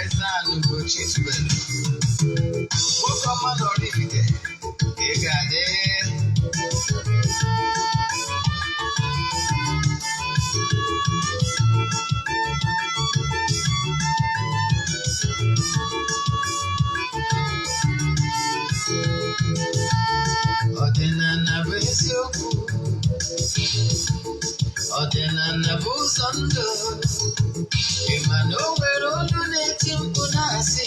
Eze-Ana Ugochitubelu. Nwoke ọma na oraifite. Ị ọdịnala bụ eziokwu, ọdịnala bụ ụzọ ndụ. Ị ma na o nwere olu na-eti mkpu na-asị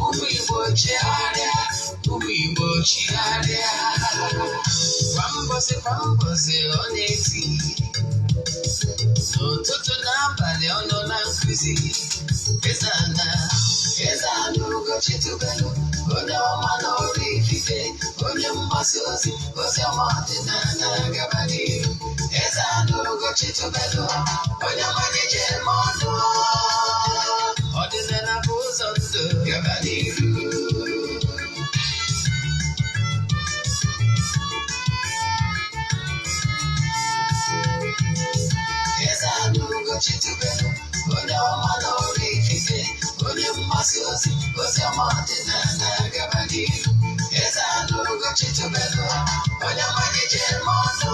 ụmụ Igbo chigharịa, ụmụ Igbo chigharịa. Kwa mbọsị ọ na-eti, n'ụtụtụ na abalị ọ nọ na nkụzi. Eze-Ana Ugochitubelu, onye ọma na oraifite, onye mgbasa ozi ọma ọdịnala gaba n'ihu. Eze-Ana Ugochitubelu, onye ọmalịcha eme ọnụ. Ọdịnala bụ ụzọ ndụ gaba n'ihu. Eze-Ana Ugochitubelu, onye ọma na oraifite, onye mgbasa ozi ọma ọdịnala gaba n'ihu. Eze-Ana Ugochitubelu, onye ọmalịcha eme ọnụ.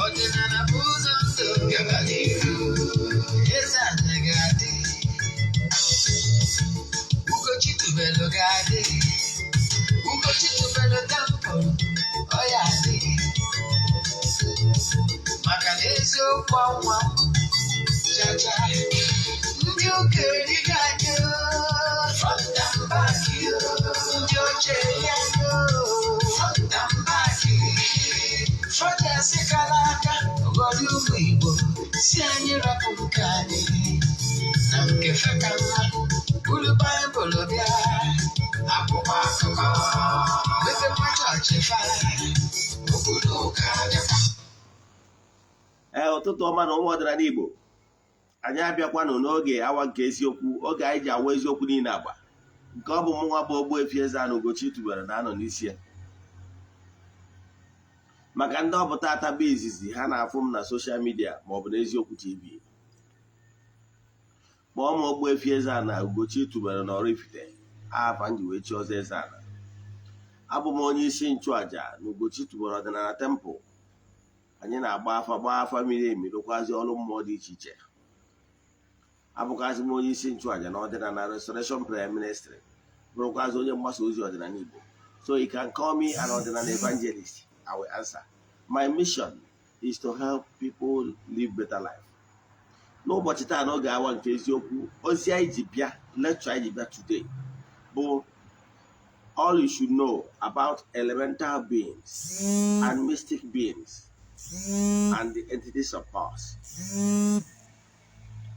Ọdịnala bụ ụzọ ndụ gaba n'ihu. Eze-Ana ga-adị, Ugochitubelu ga-adị, Ugochitubelu temple ọ ya adị. Maka na eziokwu ọnwa jaja ndị ụka erighị anyị front and back, ndị oche ya front and back. Frọdes kara aka ụgọdụ ụmụ Igbo si anyị rapụ nke anyị na nke feka mma. Buru Baịbụl bịa, akwụkwọ akụkọ, mepekwa chọọchị fa, obodo ụka bịakwa. Ụtụtụ ọma na ụmụ ọdịnala Igbo, anyị abịakwanụ n'oge awa nke eziokwu, oge anyị ji awa eziokwu niile agba, nke ọ bụ mụnwa bụ Ogbuefi Eze-Ana Ugochitubelu na-anọ n'isi ya. Maka ndị ọpụta ataba izizi ha na-afụ m na soshal midia maọbụ n'eziokwu TV, kpọọ m Ogbuefi Eze-Ana Ugochitubelu na oraifite, afa nji wee chi ọzọ Eze-Ana. Abụ m onye isi nchụaja na Ugochitubelu ọdịnala temple. Anyị na-agba afa miri emi, rụkwazi ọrụ mmụọ dị iche iche. Abụkwazi m onye isi nchụaja na ọdịnala Restoration Prayer Ministry, bụrụkwazi onye mgbasa ozi ọdịnala Igbo. So you can call me an ordinary evangelist. I will answer. My mission is to help people live better life. N'ụbọchị taa n'oge awa nke eziokwu, ozi anyị ji bịa, lecture anyị ji bịa today bụ all you should know about elemental beings and mystic beings and the entities of powers.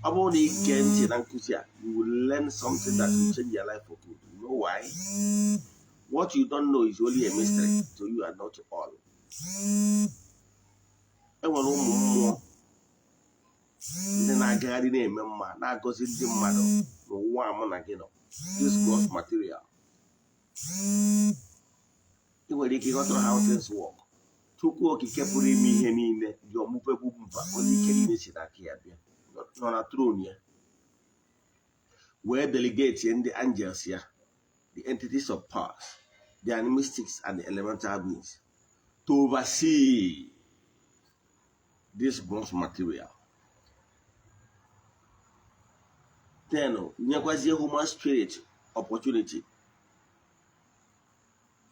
Ọ bụrụ na ị gee ntị na nkụzi a, you will learn something that will change your life for good. You know why? What you don't know is only a mystery to you and not to all. Enwere ụmụ mmụọ ndị na-agagharị na-eme mma, na-agọzi ndị mmadụ n'ụwa mụ na gị nọ. This gross material. Ị nwere ike ịghọtara how things work. Chukwu okike pụrụ ime ihe niile dị ọmụpe gbugbuba, onye ike niile si n'aka ya bịa, nọ na throne ya, wee delegate ndị angels ya, the entities of powers, the animistics and the elemental beings, to oversee this bronze material. Then, nyekwazie human spirit opportunity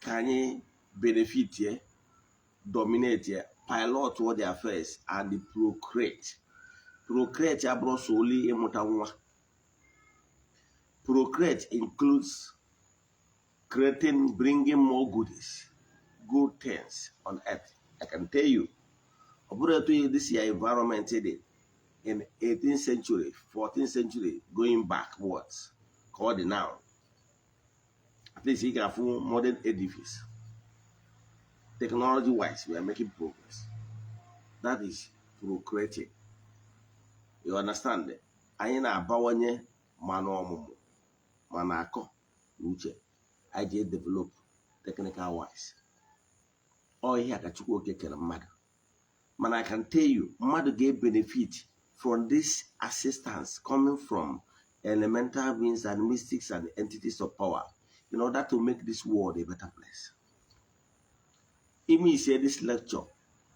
ka anyị benefit ye, dominate ye, pilot all their affairs and procreate. Procreate abụrụ solely ịmụta nwa. Procreate includes creating, bringing more goodies, good things on earth. I can tell you, this year environment in 18th century, 14th century, going backwards, called the now. At least you can form modern edifice. Technology wise, we are making progress. That is procreating. You understand? Anyị na-abawanye mana ọmụmụ mana akọ n'uche anyị develop technical wise. Ọ ihe ka Chukwu okekere mmadụ. Mana I can tell you, mmadụ ga-benefit from this assistance coming from elemental beings and mystics and entities of power in order to make this world a better place. Ime ise this lecture,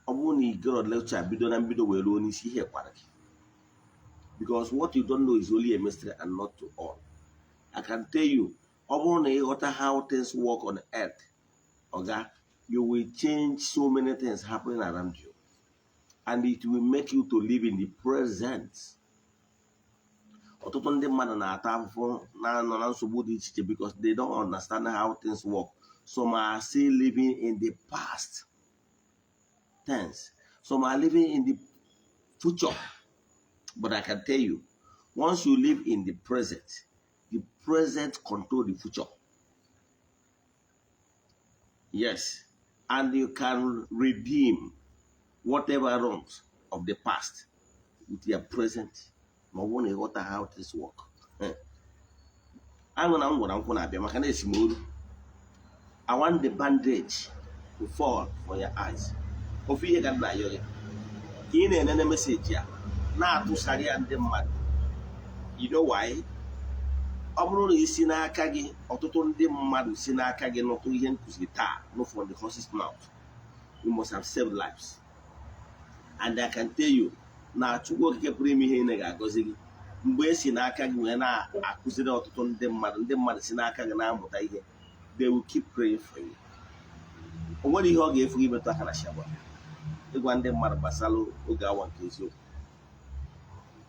ọ bụrụ na ị gere lecture bido na mbido wee ruo n'isi ihe kwara gị. Because what you don't know is only a mystery and not to all. I can tell you, ọ bụrụ na ị ghọta how things work on earth, oga, you will change so many things happening around you. And it will make you to live in the present. Ọtụtụ ndị mmadụ na-ata afụfụ na-anọ na nsogbu dị iche iche because they don't understand how things work. Some are still living in the past tense. Some are living in the future. But I can tell you, once you live in the present control the future. Yes. And you can redeem whatever wrongs of the past with your present. Ma won't know how this work. I want the bandage to fall for your eyes. In an message here, now to study and them mad. You know why? Obro is sinakagi, or to turn them mad, sinakagi, not to yen kusita, not from the horse's mouth. You must have saved lives. And I can tell you, now to work a premium in a gozigi. Mgbe si n'aka gị wee na-akụziri ọtụtụ ndị mmadụ si n'aka gị na-amụta ihe, they will keep praying for you. O nwere ihe ọ ga-efu gị metụ aka na shagwa ịgwa ndị mmadụ gbasara oge awa nke eziokwu.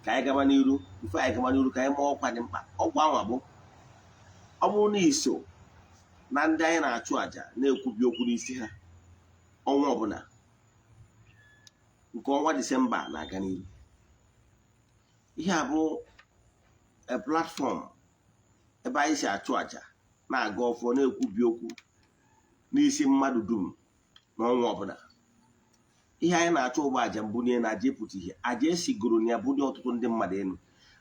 Ka anyị gaba n'iru, bifo anyị gaba n'iru ka anyị maa ọkwa dị mkpa. Ọkwa anwa bụ ọ bụrụ na iso na ndị anyị na-achụ àjà na-ekwubi okwu n'isi ha ọnwa ọbụla nke ọnwa Disemba na-aga n'iru. Ihe a bụ a platform ebe anyị si achụ àjà na-aga ọfọ na-ekwubi okwu n'isi mmadụ dum n'ọnwa ọbụla. Ihe anyị na-achụ ụgbọ àjà mbunye na aja ịpụta ihe aja esigoro na ya bunye ọtụtụ ndị mmadụ elu.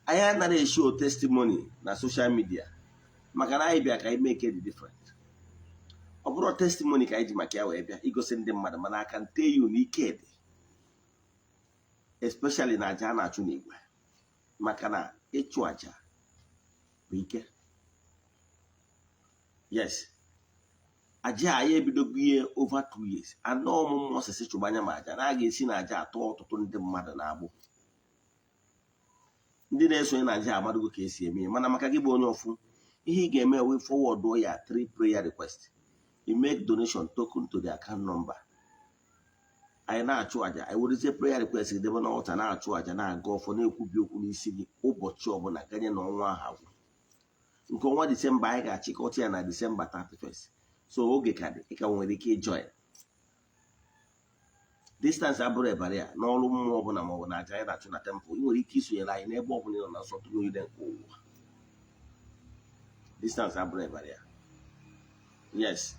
Anyị anaghị eshow testimony na social media maka na anyị bịa ka anyị make the difference. Ọ bụrụ testimony ka anyị ji maka ya wee bịa igosi ndị mmadụ, mana aka nte you na ike dị, especially na aja a na-achụ n'igwe. Maka na ịchụ àjà bụ ike. Yes. Aja anyị ebidogo ihe over 2 years. Anọ ọmụmụ osisi chụbanya ma aja na a ga-esi na aja atọ ọtụtụ ndị mmadụ na-agbụ. Ndị na-esonye na aja amadogo ka esi eme, mana maka gị bụ onye ọfụ, ihe ị ga-eme we forward ya 3 prayer request. You make donation token to the account number. Anyị na-achụ àjà, anyị werezie prayer request debe na ọta na-achụ àjà na-aga ọfọ na-ekwubi okwu n'isi gị ụbọchị ọbụla ganye na ọnwa ahụ. Nke ọnwa Disemba anyị ga-achịkọta ya na Disemba 31st. So oge ka dị, ị ka nwere ike join. Distance abụrụ ebara ya n'ọrụ mmụọ ọbụla maọbụ na aja anyị na-achụ na temple. Ị nwere ike isonyere anyị n'ebe ọbụla ị nọ na nsọtụ niile nke ụwa. Distance abụrụ ebara ya. Yes.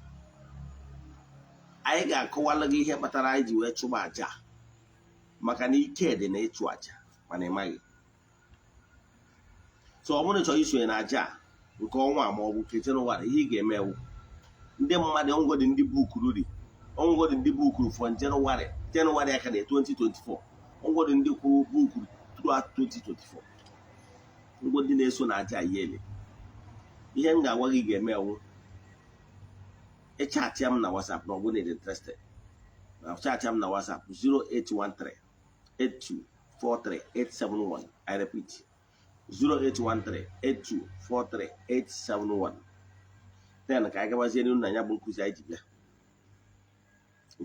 Anyị ga-akọwalụ gị ihe kpatara anyị ji wee chụba àjà, maka na ike dị na ịchụ àjà mana ị maghị. So ọ bụrụ na ị chọrọ isonye na àjà nke ọnwa ma ọ bụ nke Jenụwarị, ihe ị ga-eme ewu ndị mmadụ ọngọdị ndị bukuru dị ọngọdị ndị bukuru from Jenụwarị aka na 2024 ọngọdị ndị kwuru bukuru throughout 2024 ngọdị na-eso na àjà yele. Ihe m ga-agwa gị ga-eme ewu chat m na WhatsApp na ọ bụrụ na interested. Chat m na WhatsApp 0813-8243-871. I repeat 0813-8243-871. Then ka anyị gabazie n'ihu na ya bụ nkụzi anyị ji bịa.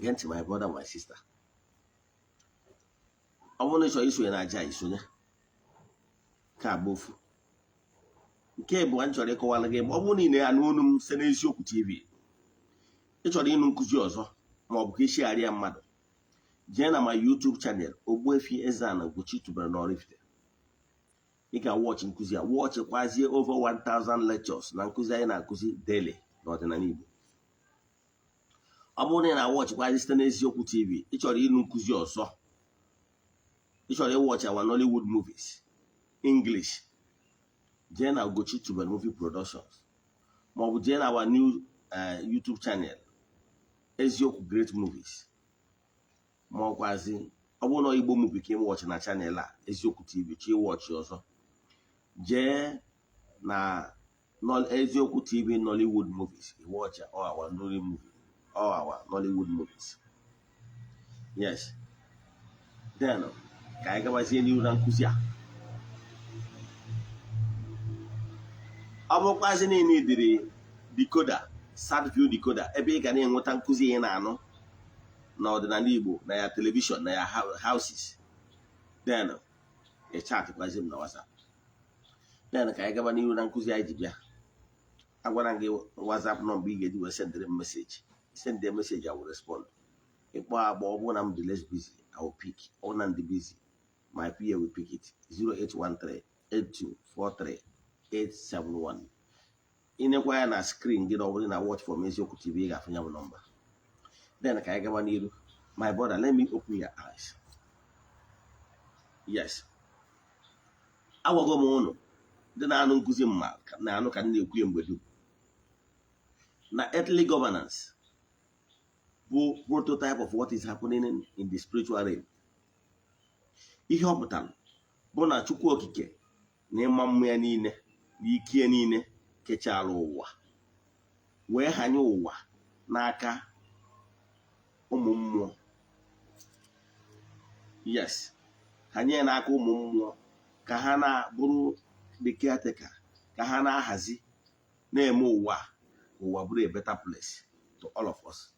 Get to my brother, my sister. I want to show you na aja isonye ka bofu. Nke bụ an chọrọ ịkọwala gị, ọ bụrụ na ị na-anụ olu m site n'Eziokwu TV. Ị chọrọ ịnụ nkụzi ọzọ ma ọ bụ ka ishegharị ya mmadụ, jee na my YouTube channel Ogbuefi Eze-Ana Ugochitubelu na Oraifite. ị ga watch nkụzi a watch kwazie over 1000 lectures na nkụzi anyị na-akụzi daily n'ọdịnala Igbo. Ọ bụrụ na ị na-watch kwazi site n'eziokwu TV, ị chọrọ ịnụ nkụzi ọzọ, ị chọrọ ịwatch our Nollywood movies English, jee na Ugochitubelu movie productions, maọbụ jee na our new YouTube channel eziokwu great movies, ma ọkwazi ọ bụrụ na Igbo movie ka ị watch na channel a eziokwu TV chi watch ọzọ, jee na eziokwu TV Nollywood movies, you watch all our Nollywood movies. Yes. Then ka anyị gabazie n'ihu na nkụzi a. Ọ bụrụkwazị niile idiri decoder, Sardview decoder, ebe ị ga na-enweta nkụzi ị na-anụ n'ọdịnala Igbo na ya telivishọn na ya houses. Then ị chaatịkwazi m na WhatsApp. Then ka anyị gaba n'ihu na nkụzi anyị ji bịa. Agwara m gị WhatsApp nọmba ị ga-eji wee sendịrị m meseji. Send a message, I will respond. If I'm less busy, I will pick. Or I'm busy, my PA will pick it. 0813-8243-871. In a way, na screen, get over in a watch for Mesioku TV, I your number. Then I can go my brother, let me open your eyes. Yes. I will go on. Then I don't go mark. Now I know can you na earthly governance. Prototype of what is happening in the spiritual realm. Ihe ọ pụtara bụ na Chukwu Okike na ịma mmụọ ya niile na ike ya niile kechara ụwa wee hanye ụwa n'aka ụmụ mmụọ. Yes, hanye n'aka ụmụ mmụọ ka ha na-bụrụ the caretaker, ka ha na-ahazi na-eme ụwa bụrụ a better place to all of us.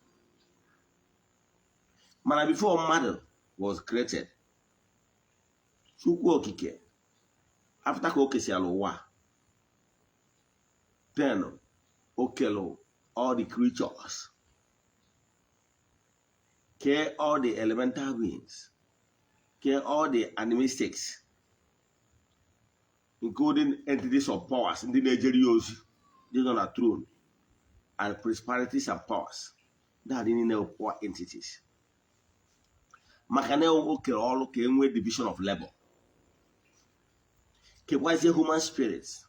Mana before mmadụ was created, Chukwu Okike, after ka o kesiala ụwa, then o kelu all the creatures, care all the elemental beings, care all the animistics, including entities of powers, ndị na-ejeri ozi, ndị nọ na throne, and prosperities and powers, that are in power entities. Makane okere ọrụ ka enwe division of labor. Kekwazie human spirits.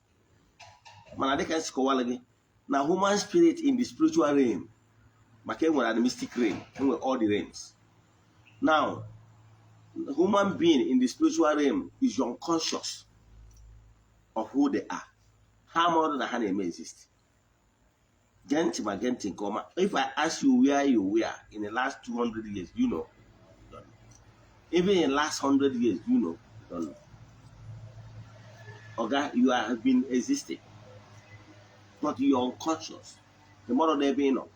Mana dịka esi kọwala gị na human spirit in the spiritual realm, maka enwere animistic realm, enwere all the realms. Now, the human being in the spiritual realm is unconscious of who they are. How more than how they may exist. If I ask you where you were in the last 200 years, you know. Even in the last 100 years, you know. Don't know. Okay, you have been existing, but you're unconscious. The more they be know.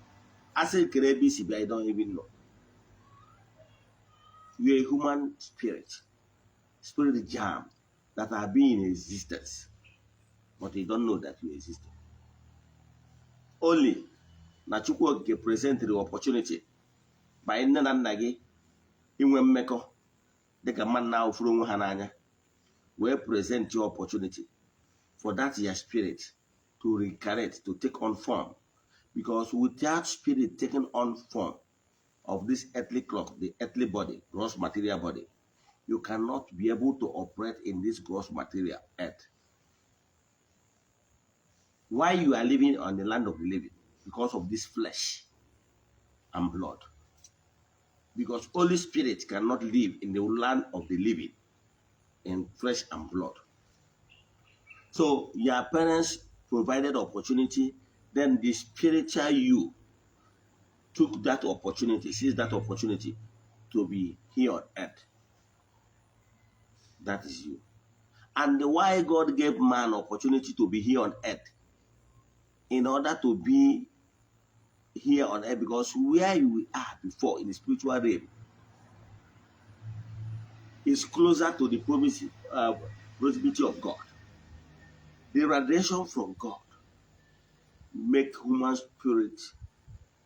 I said, I don't even know. You're a human spirit jam that have been in existence, but you don't know that you exist. Only na Chukwu Okike present the opportunity by nne na nna gị inwe mmekọ dịka mmadụ na ofuru onwe ha n'anya wee present your opportunity for that your spirit to reincarnate, to take on form, because without spirit taking on form of this earthly clock, the earthly body, gross material body, you cannot be able to operate in this gross material earth. Why you are living on the land of the living? Because of this flesh and blood. Because Holy Spirit cannot live in the land of the living in flesh and blood. So your parents provided opportunity, then the spiritual you took that opportunity, seized that opportunity to be here on earth. That is you. And why God gave man opportunity to be here on earth? In order to be here on earth, because where you are before in the spiritual realm is closer to the proximity of God. The radiation from God make human spirit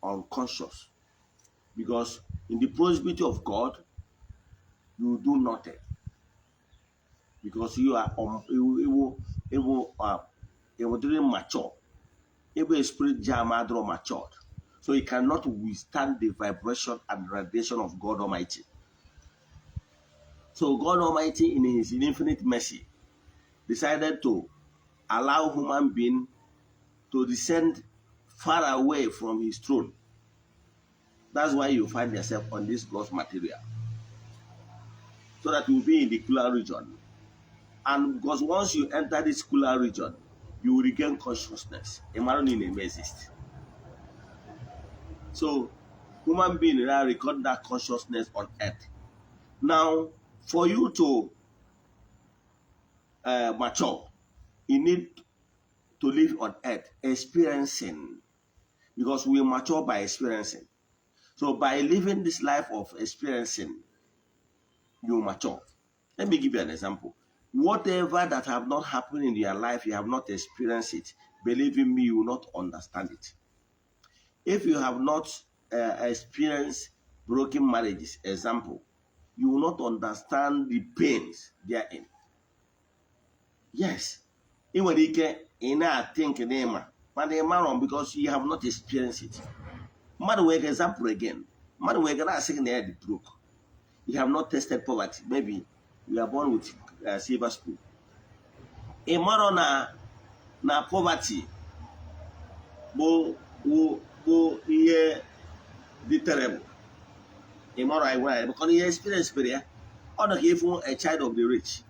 unconscious, because in the proximity of God you do nothing. because you are mature. Every spirit jam matured. So it cannot withstand the vibration and radiation of God Almighty. So God Almighty, in his infinite mercy, decided to allow human being to descend far away from his throne. That's why you find yourself on this gross material. So that you will be in the cooler region. And because once you enter this cooler region, you will regain consciousness. A man may exist. So human being now record that consciousness on earth. Now, for you to mature, you need to live on earth experiencing, because we mature by experiencing. So by living this life of experiencing, you mature. Let me give you an example. Whatever that have not happened in your life, you have not experienced it. Believe in me, you will not understand it. If you have not experienced broken marriages, example, you will not understand the pains they are in. Yes, in what you can think in wrong because you have not experienced it. Man, we example again. Man, we gonna second the broke. You have not tested poverty. Maybe you are born with a silver spoon. A man na poverty, bo ye the terrible. A man I want because he experience period. On even a child of the rich.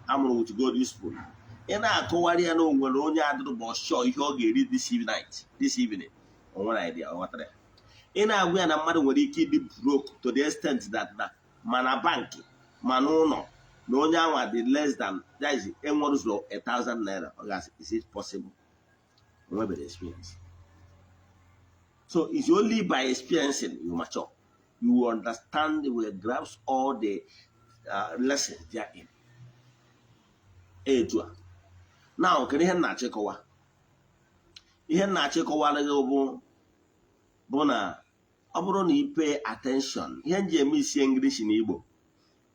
I'm going to go this spoon. And I go where you know when only I do the sure you can get it this evening. On one idea or what. In a way, and a mother will keep the broke to the extent that mana bank, manono, no one did less than that is almost 1,000 naira. Is it possible? Remember the experience. So it's only by experiencing you mature. You understand, you will grasp all the lessons they are in. Now, can you na-achịkọwa? Ihe na-achịkọwara gị bụ na ọ bụrụ na ị pay attention, ihe nji eme isi English na Igbo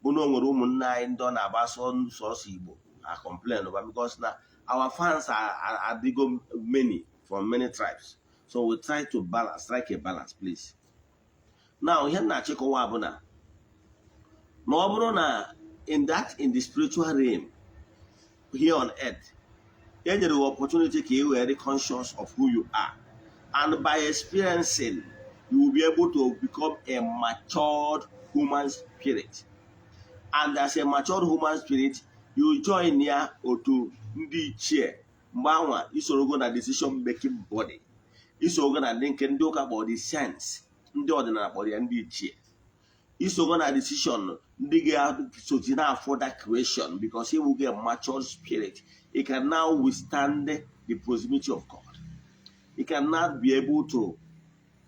bụ na o nwere ụmụnne anyị ndị ọ na-agbaso sọsọ Igbo are complain about because na our fans are big many from many tribes. So we try to strike a balance, please. Now, ihe na-achịkọwa bụ na ọ bụrụ na in the spiritual realm here on earth, you get the opportunity to be very conscious of who you are. And by experiencing, you will be able to become a matured human spirit. And as a matured human spirit, you join here or to the chair. Mbawa is organ decision making body. Is organ think and talk about the sense, the ordinary body and the chair. Is organ decision for that creation because he will get a matured spirit. He can now withstand the proximity of God. He cannot be able to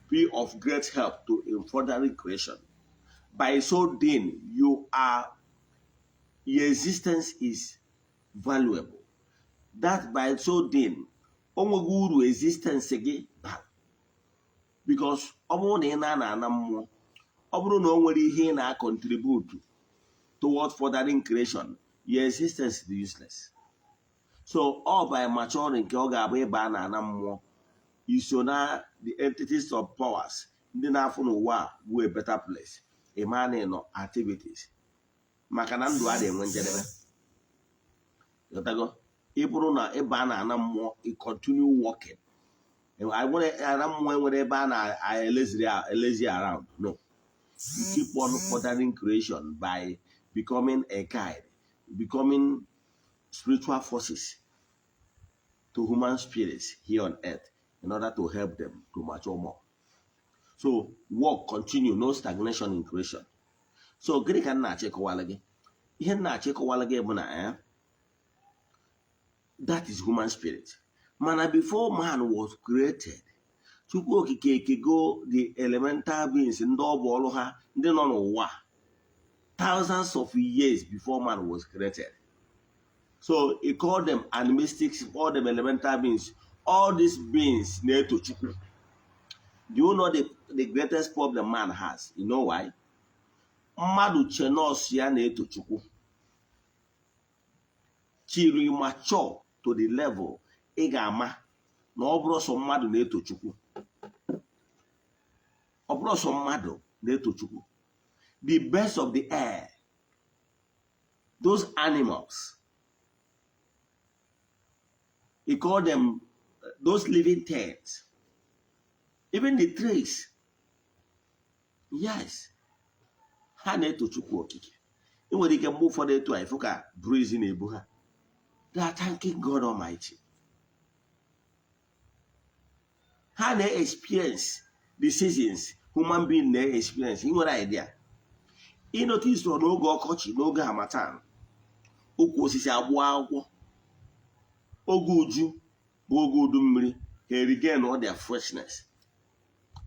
be of great help to in furthering creation. By so doing, your existence is valuable. That by so doing, onweguru existence again, because oburu na onwere ihe na contribute towards furthering creation, your existence is useless. So all by maturing, you na the entities of powers, ndị na-afụ n'ụwa bụ a better place. A man in activities. Maka na ndụ a na-enwe njedebe. Yotago, ịbụrụ na ebe a na-ana mmụọ, I continue working. I want to ana mmụọ enwere ebe a na-elezi around. No. You keep on furthering creation by becoming a guide, becoming spiritual forces to human spirits here on earth in order to help them to mature more. So work continue, no stagnation in creation. So gịnị ka na-achịkọwala gị? Ihe na-achịkọwala gị bụ na that is human spirit. Mana before man was created, Chukwu okike ekego the elemental beings ndị ọ bụ ọrụ ha ndị nọ n'ụwa thousands of years before man was created. So he called them animistic, all them elemental beings. All these beings na-eto Chukwu. Do you know the greatest problem man has? You know why? Mmadụ chenos ya na-eto Chukwu. till you mature to the level ị ga-ama na ọ bụrụ sọ mmadụ na-eto Chukwu. Ọ bụrụ sọ mmadụ na-eto Chukwu. The birds of the air, those animals, we call them those living things, even the trees, yes, ha na-eto Chukwu okike. I nwere ike mgbe ụfọdụ etu a ifu ka breeze na-ebu ha. They are thanking God Almighty. Ha na-experience the seasons human being na-experience. I nwere idea. I notice n'oge ọkọchị, n'oge harmattan, ukwu osisi agbụ akwụkwọ. Oge uju bụ oge udu mmiri, ha regain all their freshness.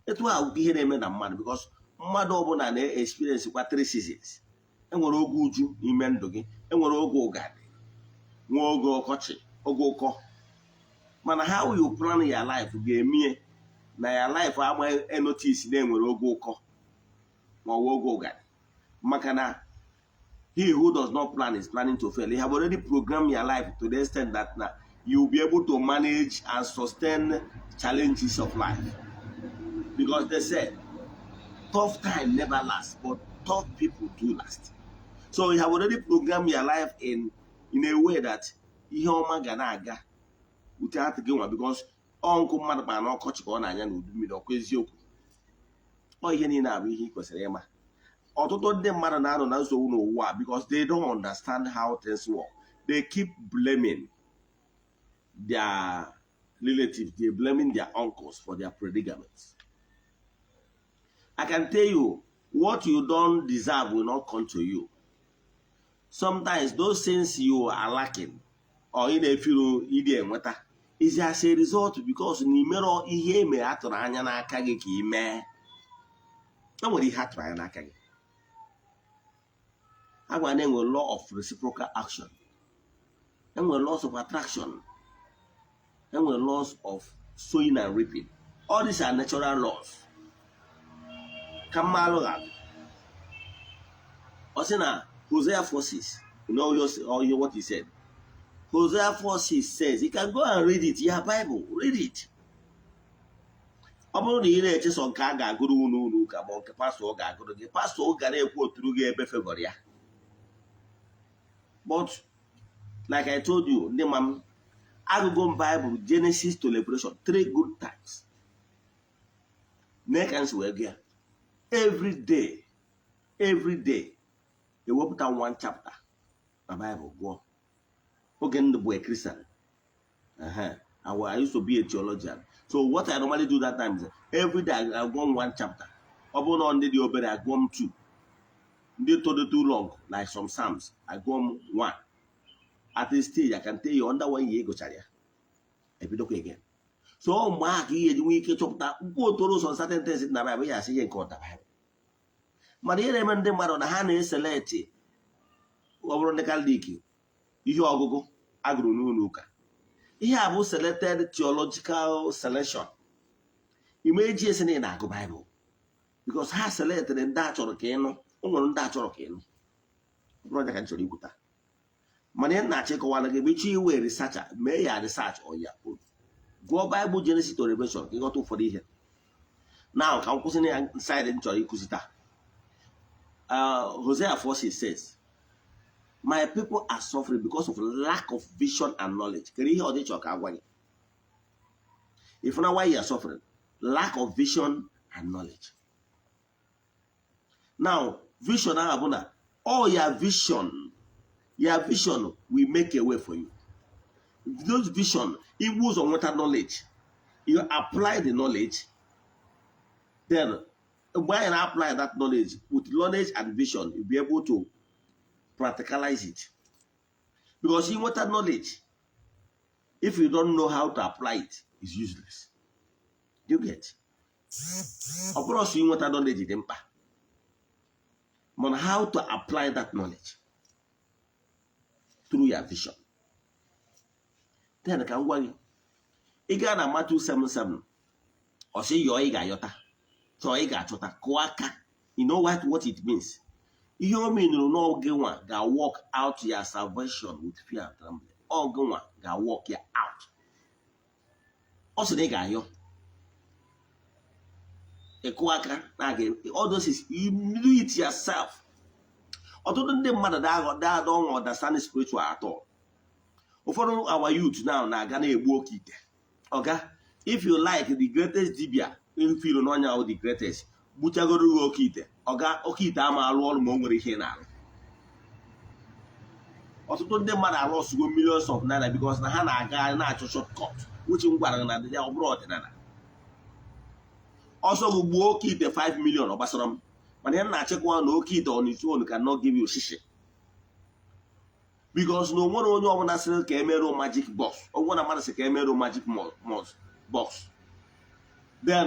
Etu a ihe na-eme na mmadụ, because mmadụ ọbụla na-experience kwa 3 seasons. Enwere oge uju n'ime ndụ gị, enwere oge ụgadị, nwee oge ọkọchị, oge ụkọ. Mana how you plan your life ga-emie na your life agba notice na enwere oge ụkọ ma ọ oge ụgadị. Maka na he who does not plan is planning to fail. You have already programmed your life to the extent that now you will be able to manage and sustain challenges of life. Because they said, tough time never lasts, but tough people do last. So you have already programmed your life in a way that ihe ọma ga na-aga without going, because ọnkụ mmadụ kpara na ọkọchị ka ọ na-anya n'udu mmiri, ọkwa eziokwu. Ọ ihe niile abụ ihe ị kwesịrị ịma. Ọtụtụ ndị mmadụ na-anọ na nsogbu n'ụwa because they don't understand how things work. They keep blaming their relatives, they're blaming their uncles for their predicaments. I can tell you, what you don't deserve will not come to you. Sometimes those things you are lacking, or in a few idea, is as a result because n'imero ihe me atụrụ anya n'aka gị ka ime. Enwere ihe atụrụ anya n'aka gị. Agwa na-enwe law of reciprocal action. Enwere laws of attraction. Enwere laws of sowing and reaping. All these are natural laws. Kamalogad. Also now, Hosea 4:6. You know what he said. Hosea 4:6 says, you can go and read it. You have Bible. Read it. Ọ bụrụ na ị na-eche sọ nke a ga-agụrụ unu ka ma nke pastọ ga-agụrụ gị, pastọ ga na-ekwu oturu gị ebe favor ya. But like I told you, ndị mam agụgụ Bible Genesis to Revelation 3 good times. Nekans wee gị every day ewepụta 1 chapter na Bible gụọ. Oge ndụ bụ a Christian. I used to be a theologian. So what I normally do that time is every day I go on 1 chapter. Ọ bụrụ na ndị dị obere I go on 2. Ndị too long, like some Psalms, I go on 1. At this stage, I can tell you under 1 year go charia. I be okay again. So mgbe ihe ji nwee ike chọpụta mkpụtoro some certain things in the Bible ya asị ihe nke ọta Bible. Mana ihe na-eme ndị mmadụ na ha na-eseleti ọ bụrụ ndị Katọlik ihe ọgụgụ agụrụ n'ụlọ ụka. Ihe a bụ selected theological selection. Ime eji esi na ị na-agụ Bible. Because ha selected ndị a chọrọ ka ịnụ, o nwere ndị a chọrọ ka ịnụ. Ọ bụrụ na ka m chọrọ ikwuta. Mana ihe na-achịkọwara gị bụ ịchọ iwe researcher, mee ya research on your own. Gụọ Bible Genesis to Revelation ka ịghọta ụfọdụ ihe. Now ka m kwụsị na ya side m chọrọ ịkụzi taa. Hosea 4:6 says, my people are suffering because of lack of vision and knowledge. Can you hear the talk? If you know why you are suffering, lack of vision and knowledge. Now, vision, all your vision will make a way for you. Those vision, it was on water knowledge. You apply the knowledge, then when you apply that knowledge with knowledge and vision, you'll be able to practicalize it. Because in water knowledge, if you don't know how to apply it, it's useless. You get? Of course, you water knowledge is impact. But how to apply that knowledge through your vision. Then I can worry. Iga na Matthew 7:7. Or say your iga yota. So iga chota kwaka. You know what it means? You mean you know one that walk out your salvation with fear and trembling. ọgụnwa ga-work ya out. Ọ sị na ị ga-ayọ ịkụ aka na all those is you do it yourself. Ọtụtụ ndị mmadụ don't understand spiritual at all. Ụfọdụ our youth now na-aga na-egbu oke ite. Oga, if you like the greatest dibia in feel n'ọnya ahụ the greatest, buchagoro gị oke ite. Oga, oke ite ama alụ ọrụ ma o nwere ihe na-alụ. Ọtụtụ ndị mmadụ alụsụgo millions of naira because na ha na-aga na-achọ shortcut, which m gwara na ya ọ bụrụ ọdịnala. Ọsọ gị gbuo oke ite 5 million ọ gbasara m, mana ya na-achịkwa na oke ite on its own cannot give you shishi. Because na onwere onye ọbụla sịrị ka emerụ magic box, onwe na mmadụ sị ka emerụ magic box. Then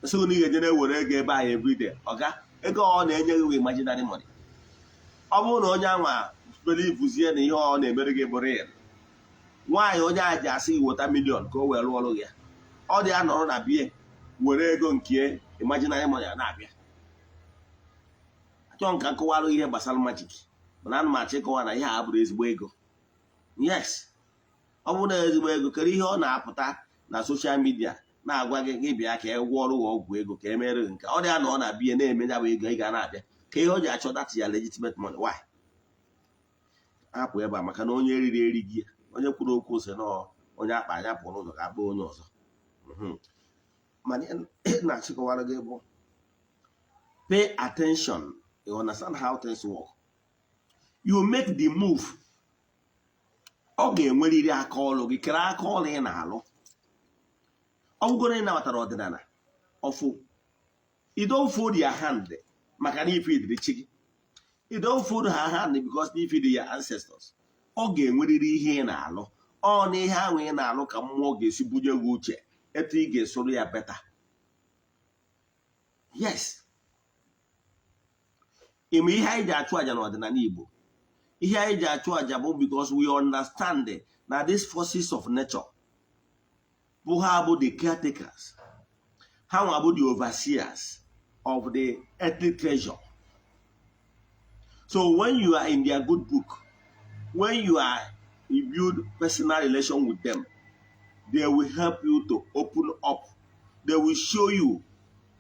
so na ị ga-eje na-ewere ego ebe anyị everyday. Ọga, ego ọ na-enye gị imaginary money. Ọ bụrụ na onye anwa belivuzie na ihe ọ na-emere gị bụrụ ya, nwaanyị onye a ji asị weta million ka o wee rụọ ọrụ ya, ọ dị anọrọ na bie were ego nke imaginary money na-abịa. Achọ nka nkọwarụ ihe gbasara magic, mana ana m achọ ịkọwa na ihe a bụrụ ezigbo ego. Yes, ọ bụrụ na ezigbo ego, kere ihe ọ na-apụta na social media na-agwa gị bịa ka e gwọọ ọrụ ọgwụ ego ka e mere nke ọ dị anọ na bie na-eme ya bụ ego ị ga na-abịa ka ihe o ji achọ that ya legitimate money. Why? Hapụ ebe a maka na onye eriri erighị ya, onye kwuru okwu ose na onye akpa anya pụrụ ụzọ ga abụ onye ọzọ. Mana na-achịkọwara gị bụ pay attention. You understand how things work. You make the move. Ọ ga-enwerịrị aka ọlụ gị, kere aka ọlụ ị na-alụ. Ọ bụgoro ị nabatara ọdịnala ọfụ, you don't fold your hand maka na ife idiri chi gị. You don't fold her hand because if you your ancestors. Ọ ga-enwerịrị ihe ị na-alụ. Ọ na ihe ahụ ị na-alụ ka mmụọ ga-esi bunye gị uche etu ị ga-esoro ya beta. Yes. Ime ihe anyị ji achụ aja n'ọdịnala Igbo. Ihe anyị ji achụ aja bụ because we understand na these forces of nature bụ ha bụ the caretakers. Ha nwa bụ the overseers of the earthly treasure. So when you are in their good book, when you build personal relation with them, they will help you to open up. They will show you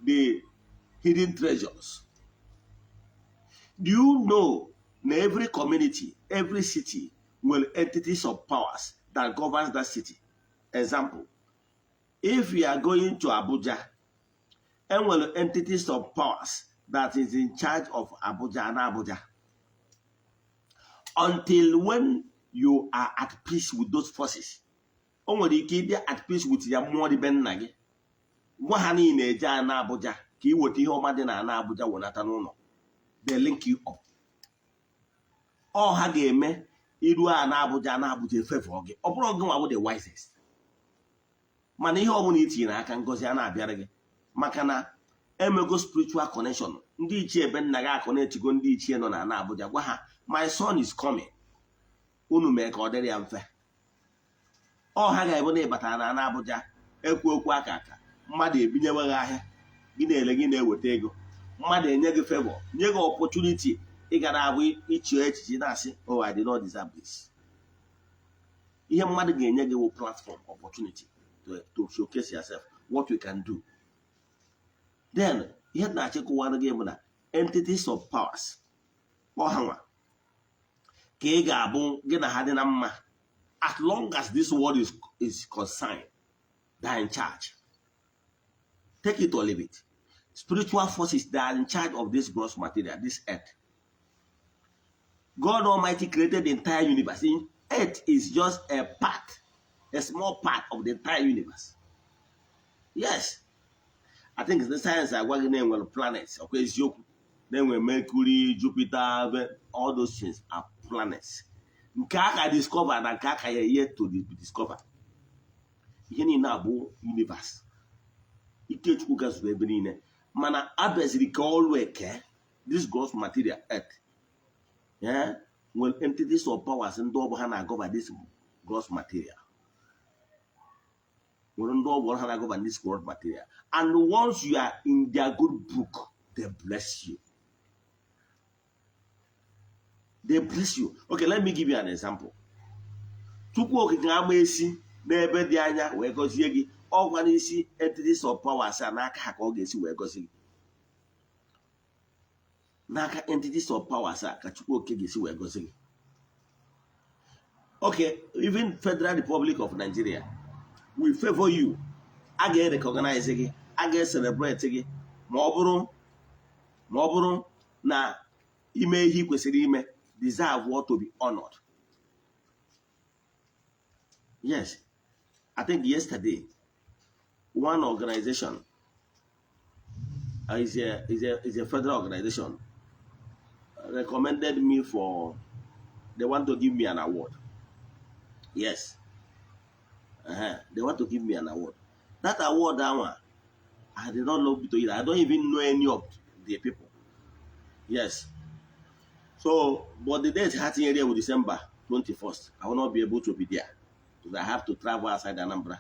the hidden treasures. Do you know in every community, every city will entities of powers that governs that city? Example, if you are going to Abuja, and will entities of powers that is in charge of Abuja and Abuja. Until when you are at peace with those forces, only you are at peace with your more than Nagi. Wahani neja na Abuja, ki woti homadina na Abuja wonatanuno. They link you up. All ha game, Idua na Abuja favor. Oprogon the wisest. Mani homuniti na can go ziana biarage. Makana emego spiritual connection. Ndi che ben naga connect to go ndi che no na Abuja. Waha, my son is coming. Unu make order unfair. All ha ga batana na Abuja. Ekwu akaka. Mmadụ ebinyewe ahịa. Gị na-ele gị na-eweta ego. Mmadụ enye gị favor, nye gị opportunity ị gara abụ iche echiche na-asị, oh, I did not deserve this. Ihe mmadụ ga-enye gị wụ platform opportunity to showcase yourself, what you can do. Then, ihe na-achịkọwara gị bụ na entities of powers. Ọhanwa ka ị ga-abụ gị na ha dị na mma. As long as this world is concerned, they are in charge. Take it or leave it. Spiritual forces that are in charge of this gross material, this earth. God Almighty created the entire universe. Earth is just a part, a small part of the entire universe. Yes. I think the science are working in well planets. Okay, then we Mercury, Jupiter, all those things are planets. Nkaka discover and Nkaka are yet to be discovered. Here in our universe. Ikechukwu gazu ebe niile. Mana abeziri ka always this gross material earth. Yeah, well, entities of powers and double hana govern this gross material. Well, double hana govern this gross material. And once you are in their good book, they bless you. They bless you. Okay, let me give you an example. Chukwu okike ama esi n'ebe dị anya wee gọzie gị, ọgwa n'isi entities of powers n'aka ha ka ọ ga-esi wee gọzie gị. N'aka entities of powers ka Chukwu okike ga-esi wee gọzie gị. Okay, even Federal Republic of Nigeria will favor you. A ga-recognize gị, a ga-celebrate gị ma ọ bụrụ na ime ihe kwesịrị ime, deserve what to be honored. Yes, I think yesterday one organization is a federal organization recommended me for, they want to give me an award. Yes, they want to give me an award. That award, I did not know between. I don't even know any of the people. Yes. So, but the date had in with December 21st. I will not be able to be there because I have to travel outside Anambra.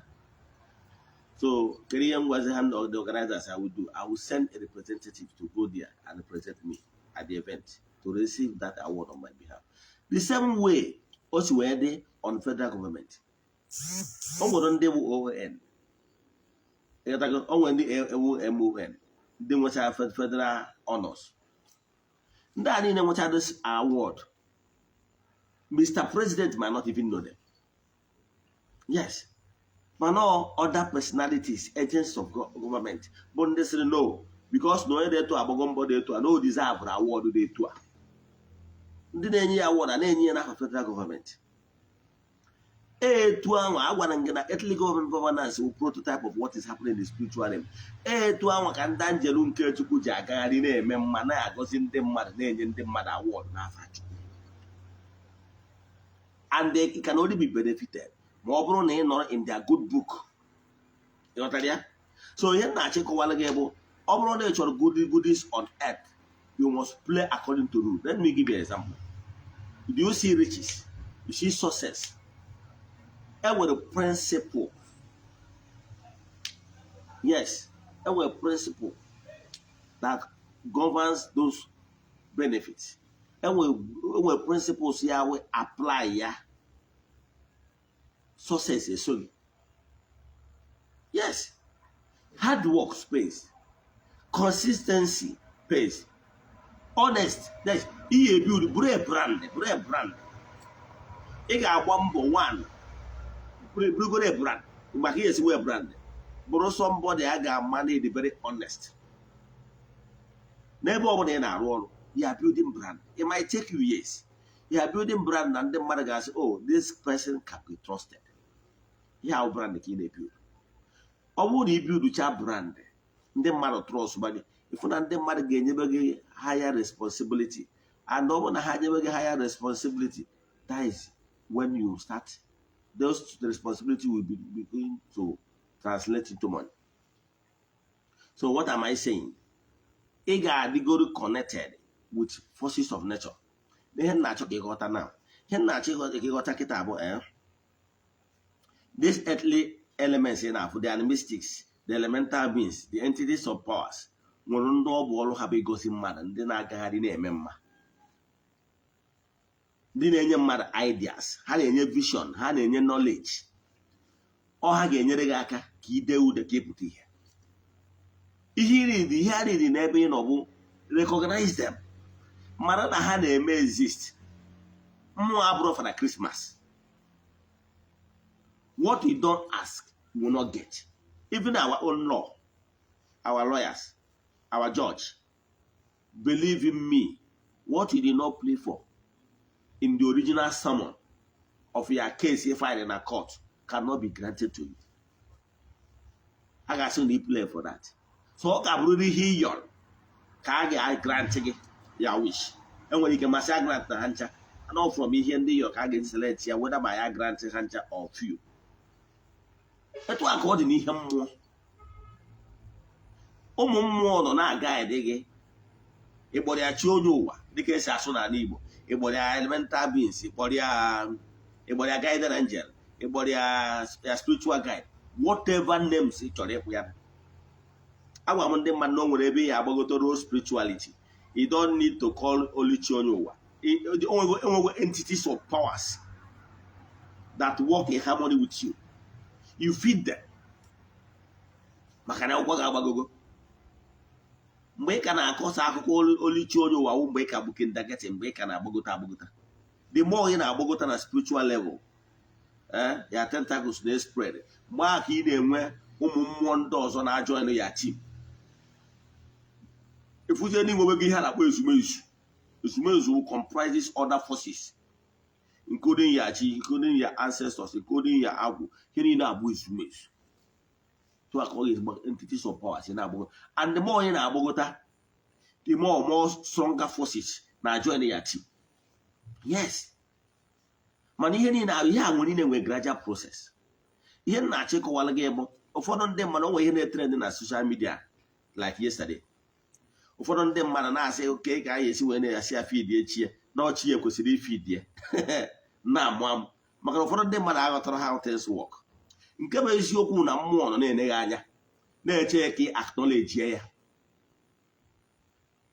So, Korean was the hand of the organizers. I will do. I will send a representative to go there and represent me at the event to receive that award on my behalf. The same way, also were they on federal government. On they will ON. On the MON. They must have federal honors. That in this award, Mr. President might not even know them. Yes. But no other personalities, agents of government, but they say no. Because no they to abogombo they to no deserve award they to. Did any award and any federal government. To our ethnic governance will prototype of what is happening in the spiritual realm. To our can dangerun to Kuja Garine, Memana, goes in them mother, in them mother award. And they can only be benefited. More not in their good book. You know what I mean? So here na check one again. Overall, nature goodies on earth. You must play according to rule. Let me give you an example. Do you see riches? You see success? And with a principle. Yes, and with a principle that governs those benefits. And with principles here we apply here. Success is so. Yes. Hard work pays. Consistency pays. Honest. That's he build brave brand. He got one. Brave brand. But he is well brand. But somebody I got money the very honest. Never over in our role. You are building brand. It might take you years. You are building brand and then mother guys, oh, this person can be trusted. Yeah, brand the key build. Or would he build which are brand? Then mother trust somebody. If not, then mother gain you higher responsibility. And no one higher responsibility. That is when you start. The responsibility will be going to translate into money. So what am I saying? Ega go connected with forces of nature. Then nature got now. Then nature got these earthly elements in the animistics, the elemental beings, the entities of powers, Morundo Bolo have a gossip mad and then I got in a member. Didn't mad ideas, had any vision, had any knowledge. Or had any regaka, key de the keep here. The hearing in every novel, recognize them. Marana had a may exist. More abroad for the Christmas. What we don't ask, we will not get. Even our own law, our lawyers, our judge, believe in me, what you did not plead for in the original summon of your case you filed in a court cannot be granted to you. I got some play for that. So I really hear you. Can I grant you your wish? And when you can massage grant the hunter, and all from me here in the York, I get select here whether by a grant hunter or few. That's why I call the him more. More than a guy, they get a body a children, the case as soon as Nibo, a body elemental beings, a body a guided angel, a body a spiritual guide, whatever names it or we have. I want them man know wherever you are about to spirituality. You don't need to call only Chionyowa. The only entities of powers that work in harmony with you. You feed them. Maka na ụkwụ ga-agbagogo. Mgbe ị ka na-akọsa akụkọ olichi onye ụwa wụ mgbe ị ka bụ kindergarten, mgbe ị ka na-agbagota. The more ị na-agbagota na spiritual level, ya tentacles na-spread. Mgbe a ka ị na-enwe ụmụ mmụọ ndị ọzọ na-ajoin ya team. Ifuzie n'inwe gị ihe a na-akpọ ezumezu. Ezumezu comprises other forces, including your chi, including your ancestors, including your agwu. Here in Abu ezumezu. So I call it entities of powers in Abu. And the more in Abogota, the more stronger forces now join your team. Yes. Man, here in our young when in a gradual process. Here na check while again, of one of them man over here trending na social media like yesterday. Of one of them man and say, okay, guys, when I see a feed ye, no cheer because they feed ye. Now, mom, Maka of one of them man I got how things work. Nke bụ eziokwu na mmụọ nọ na-enye anya na-eche ka acknowledge ya.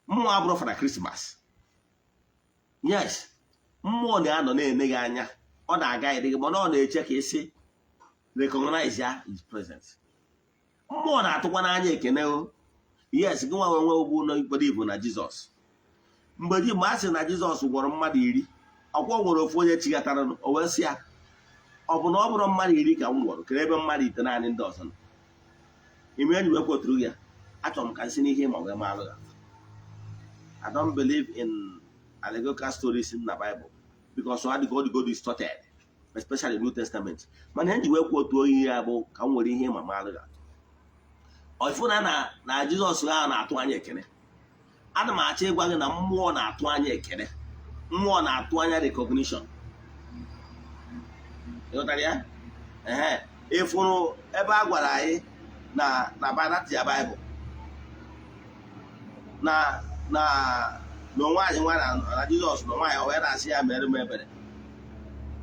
Mmụọ abụrụ for Christmas. Yes. Mmụọ na-anọ na-enye anya. Ọ na-aga ide gị mana ọ na-eche ka isi recognize ya his presence. Mmụọ na-atụkwa n'anya ekene o. Yes, gị nwa nwe ogbu na ikpere ibu na Jizọs. Mgbe ji ma sị na Jizọs gwọrọ mmadụ 10, ọkwọ nwere ofu onye chigatara o wee sị ya ọ bụ na ọ bụrụ mmadụ 10 ka m gwọrọ kere ebe mmadụ 9 naanị ndị ọzọ nọ. Ime enyi wee kwetụrụ ya achọrọ m ka nsị n'ihe ma wee maalụ ya. I don't believe in allegorical stories in the Bible because so God distorted, especially the New Testament. Mana enyi wee kwetụrụ ihe ya bụ ka m nwere ihe ma maalụ ya. Ọfụ na Jizọs ahụ na-atụ anya ekene. Ana m achọ ịgwa gị na mmụọ na-atụ anya ekene. Mmụọ na-atụ anya recognition. Ịghọtara ya? Ịfụrụ ebe a gwara anyị na Bible na onwe anyị nwa na Jizọs na nwaanyị wee na-asị ya mere m ebere.